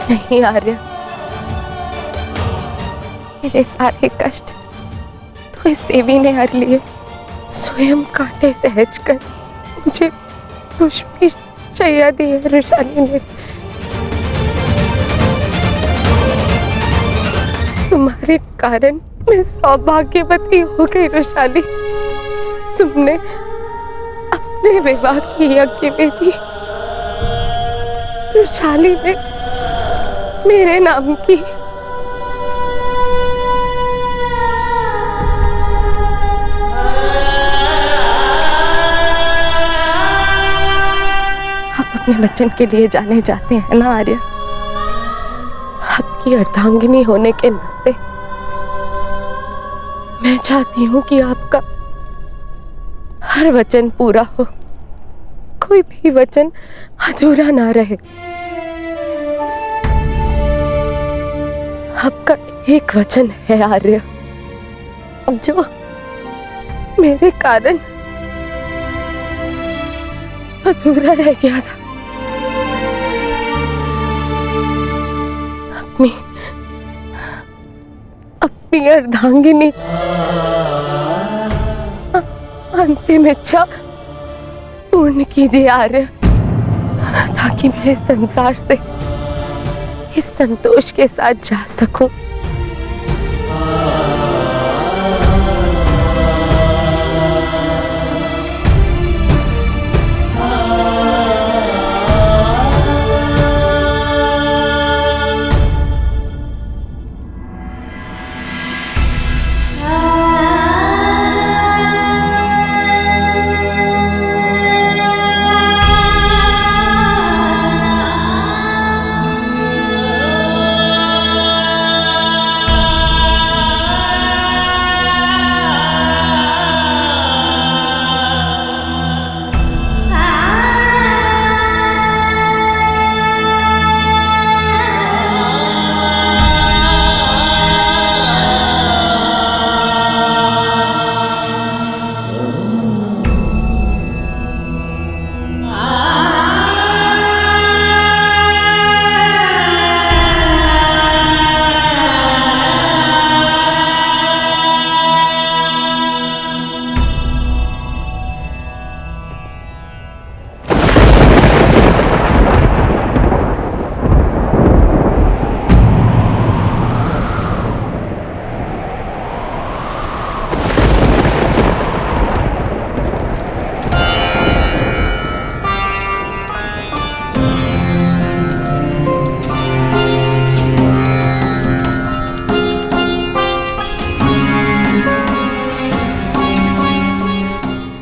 [SPEAKER 18] नहीं आर्य, मेरे सारे कष्ट तो इस देवी ने हर लिए। स्वयं कांटे सहज कर मुझे पुष्पी शैया दी है रुशाली ने। तुम्हारे कारण मैं सौभाग्यवती हो गई रुशाली। तुमने अपने विवाह की यज्ञ वेदी रुशाली ने मेरे नाम की। आप अपने वचन के लिए जाने जाते हैं ना आर्य। आपकी अर्धांगिनी होने के नाते मैं चाहती हूं कि आपका हर वचन पूरा हो, कोई भी वचन अधूरा ना रहे। आपका एक वचन है आर्य, जो मेरे कारण अधूरा रह गया था। अपनी अर्धांगिनी अंतिम इच्छा पूर्ण कीजिए आर्य, ताकि मैं इस संसार से इस संतोष के साथ जा सकूं।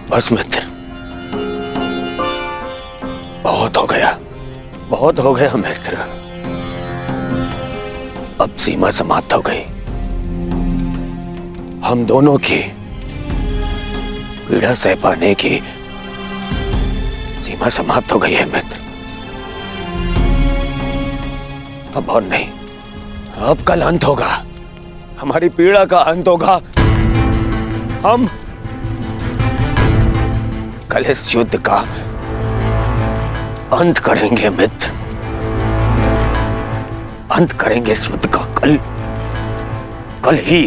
[SPEAKER 15] बस मित्र, बहुत हो गया, बहुत हो गया मित्र। अब सीमा समाप्त हो गई। हम दोनों की पीड़ा सह पाने की सीमा समाप्त हो गई है मित्र। अब और नहीं, अब कल अंत होगा। हमारी पीड़ा का अंत होगा। हम कल इस युद्ध का अंत करेंगे मित्र, अंत करेंगे इस युद्ध का कल ही।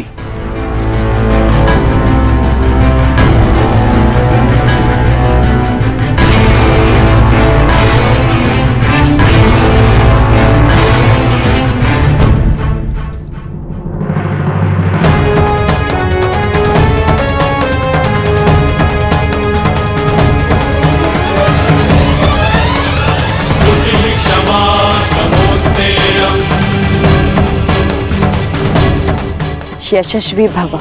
[SPEAKER 7] यशस्वी भव।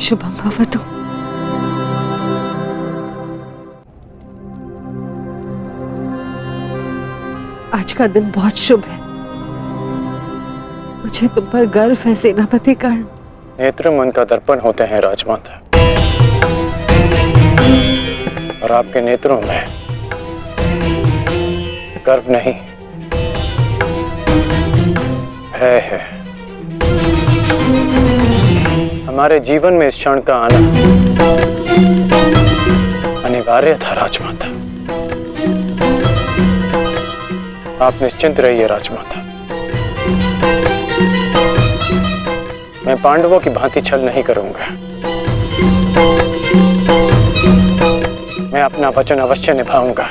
[SPEAKER 7] शुभम भवतु। आज का दिन बहुत शुभ है। मुझे तुम पर गर्व है सेनापति कर्ण।
[SPEAKER 12] नेत्र मन का दर्पण होते हैं राजमाता, और आपके नेत्रों में गर्व नहीं, भय है। हमारे जीवन में इस क्षण का आना अनिवार्य था राजमाता। आप निश्चिंत रहिए राजमाता, मैं पांडवों की भांति छल नहीं करूंगा। मैं अपना वचन अवश्य निभाऊंगा।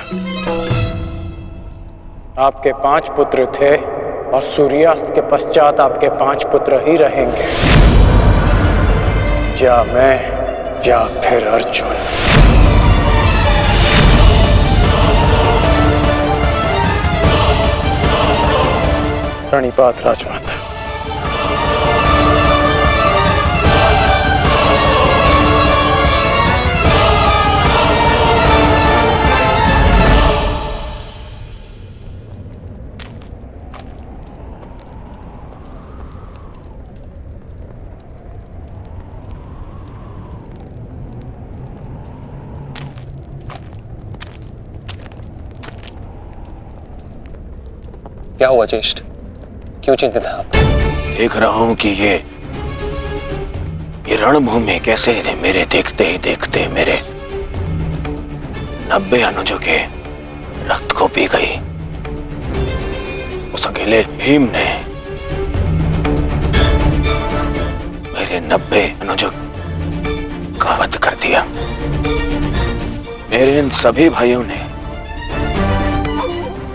[SPEAKER 12] आपके 5 पुत्र थे और सूर्यास्त के पश्चात आपके 5 पुत्र ही रहेंगे, या मैं या फिर अर्जुन। प्रणिपात राजमाता।
[SPEAKER 15] क्या हुआ ज्येष्ठ, क्यों चिंतित हैं आप? देख रहा हूं कि ये रणभूमि कैसे मेरे देखते ही देखते मेरे 90 अनुजों के रक्त को पी गई। उस अकेले भीम ने मेरे 90 अनुजों का वध कर दिया। मेरे इन सभी भाइयों ने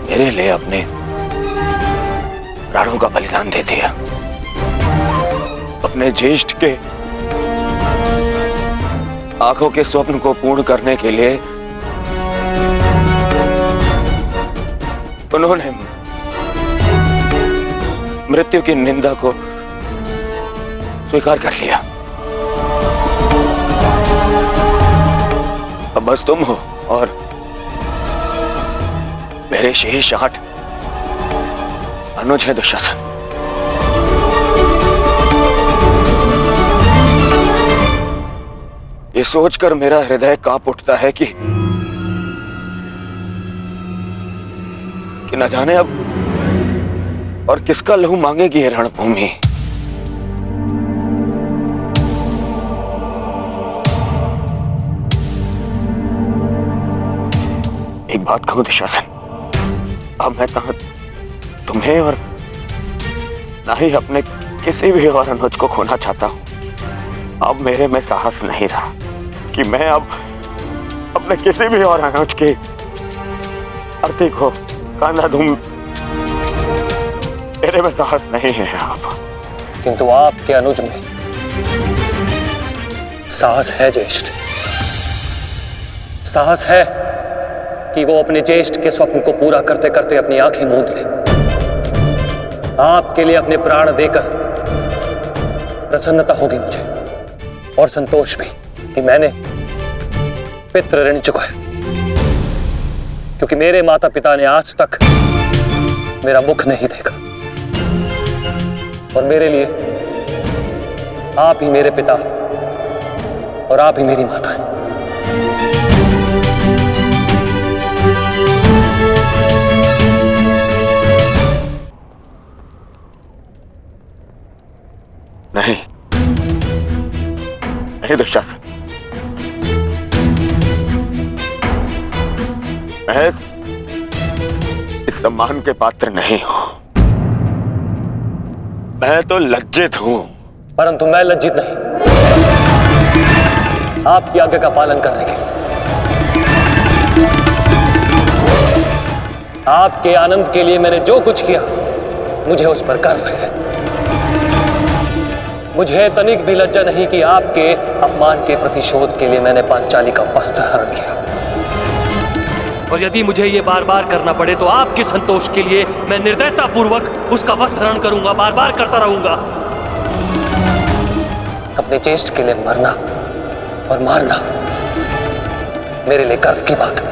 [SPEAKER 15] मेरे लिए अपने प्राणों का बलिदान दे दिया। अपने ज्येष्ठ के आंखों के स्वप्न को पूर्ण करने के लिए उन्होंने मृत्यु की निंदा को स्वीकार कर लिया। अब बस तुम हो और मेरे शेष 8 अनुज है दुशासन। ये सोचकर मेरा हृदय कांप उठता है कि न जाने अब और किसका लहू मांगेगी ये रणभूमि। एक बात कहूं दुशासन, अब मैं तुम्हें और ना ही अपने किसी भी और अनुज को खोना चाहता हूं। अब मेरे में साहस नहीं रहा कि मैं अब अपने किसी भी और अनुज की अर्थी को कांधा दूं। मेरे में साहस नहीं है अब।
[SPEAKER 12] किंतु आपके अनुज में
[SPEAKER 19] साहस है ज्येष्ठ, साहस है कि वो अपने ज्येष्ठ के स्वप्न को पूरा करते करते अपनी आंखें मूंद ले। आपके लिए अपने प्राण देकर प्रसन्नता होगी मुझे, और संतोष भी कि मैंने पितृ ऋण चुकाया, क्योंकि मेरे माता पिता ने आज तक मेरा मुख नहीं देखा, और मेरे लिए आप ही मेरे पिता और आप ही मेरी माता हैं।
[SPEAKER 15] नहीं नहीं दुशासन, मैं इस सम्मान के पात्र नहीं हूं। मैं तो लज्जित हूं।
[SPEAKER 19] परंतु मैं लज्जित नहीं, आपकी आज्ञा का पालन करने के, आपके आनंद के लिए मैंने जो कुछ किया मुझे उस पर गर्व है। मुझे तनिक भी लज्जा नहीं कि आपके अपमान के प्रतिशोध के लिए मैंने पांचाली का वस्त्र हरण किया, और यदि मुझे ये बार बार करना पड़े तो आपके संतोष के लिए मैं निर्दयता पूर्वक उसका वस्त्र हरण करूंगा, बार बार करता रहूंगा। अपने ज्येष्ठ के लिए मरना और मारना मेरे लिए गर्व की बात है।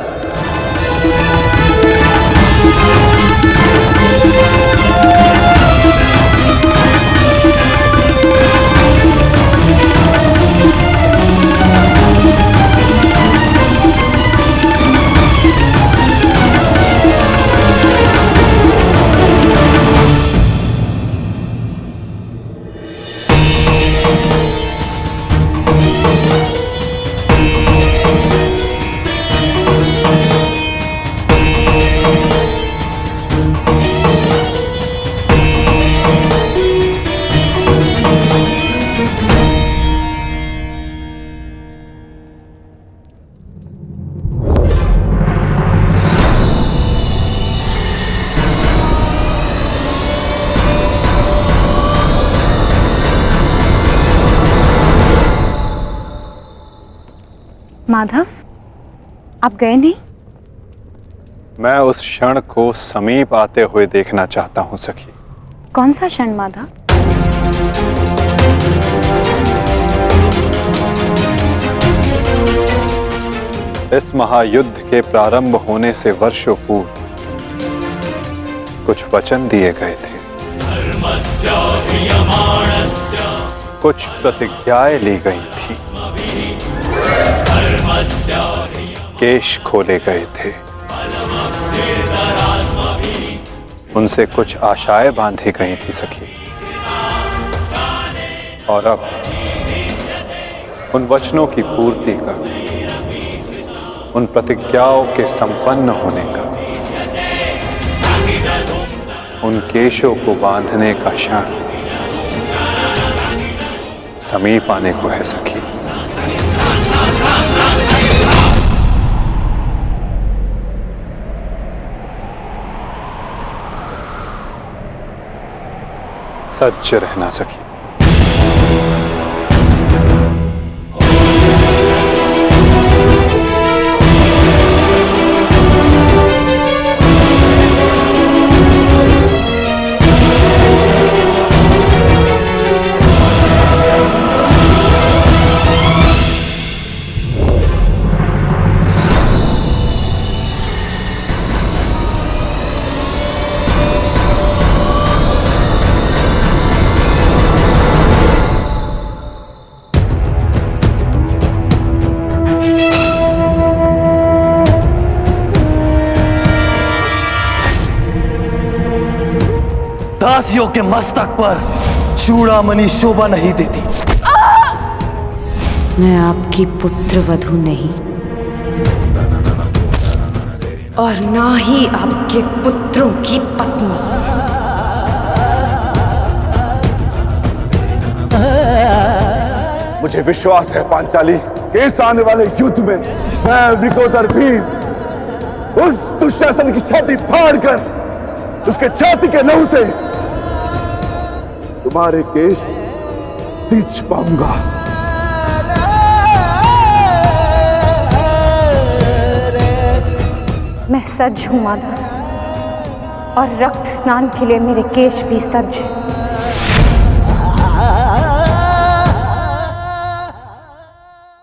[SPEAKER 20] माधव, आप गए नहीं?
[SPEAKER 8] मैं उस क्षण को समीप आते हुए देखना चाहता हूं सखी।
[SPEAKER 20] कौन सा क्षण माधव?
[SPEAKER 8] इस महायुद्ध के प्रारंभ होने से वर्षों पूर्व कुछ वचन दिए गए थे, कुछ प्रतिज्ञाएं ली गई थी, केश खोले गए थे, उनसे कुछ आशाएं बांधी गई थी सखी। और अब उन वचनों की पूर्ति का, उन प्रतिज्ञाओं के संपन्न होने का, उन केशों को बांधने का क्षण समीप आने को है सखी। सच रहना सखी।
[SPEAKER 14] दासियों के मस्तक पर चूड़ामणि शोभा नहीं देती।
[SPEAKER 21] मैं आपकी पुत्र वधू नहीं,
[SPEAKER 7] और ना ही आपके पुत्रों की पत्नी।
[SPEAKER 22] मुझे विश्वास है पांचाली कि इस आने वाले युद्ध में मैं विकोदर भीम उस दुशासन की छाती फाड़कर उसके छाती के लहू से तुम्हारे केश सींच पाऊंगा।
[SPEAKER 20] सज्ज हूं माधव, और रक्त स्नान के लिए मेरे केश भी सज्ज हैं।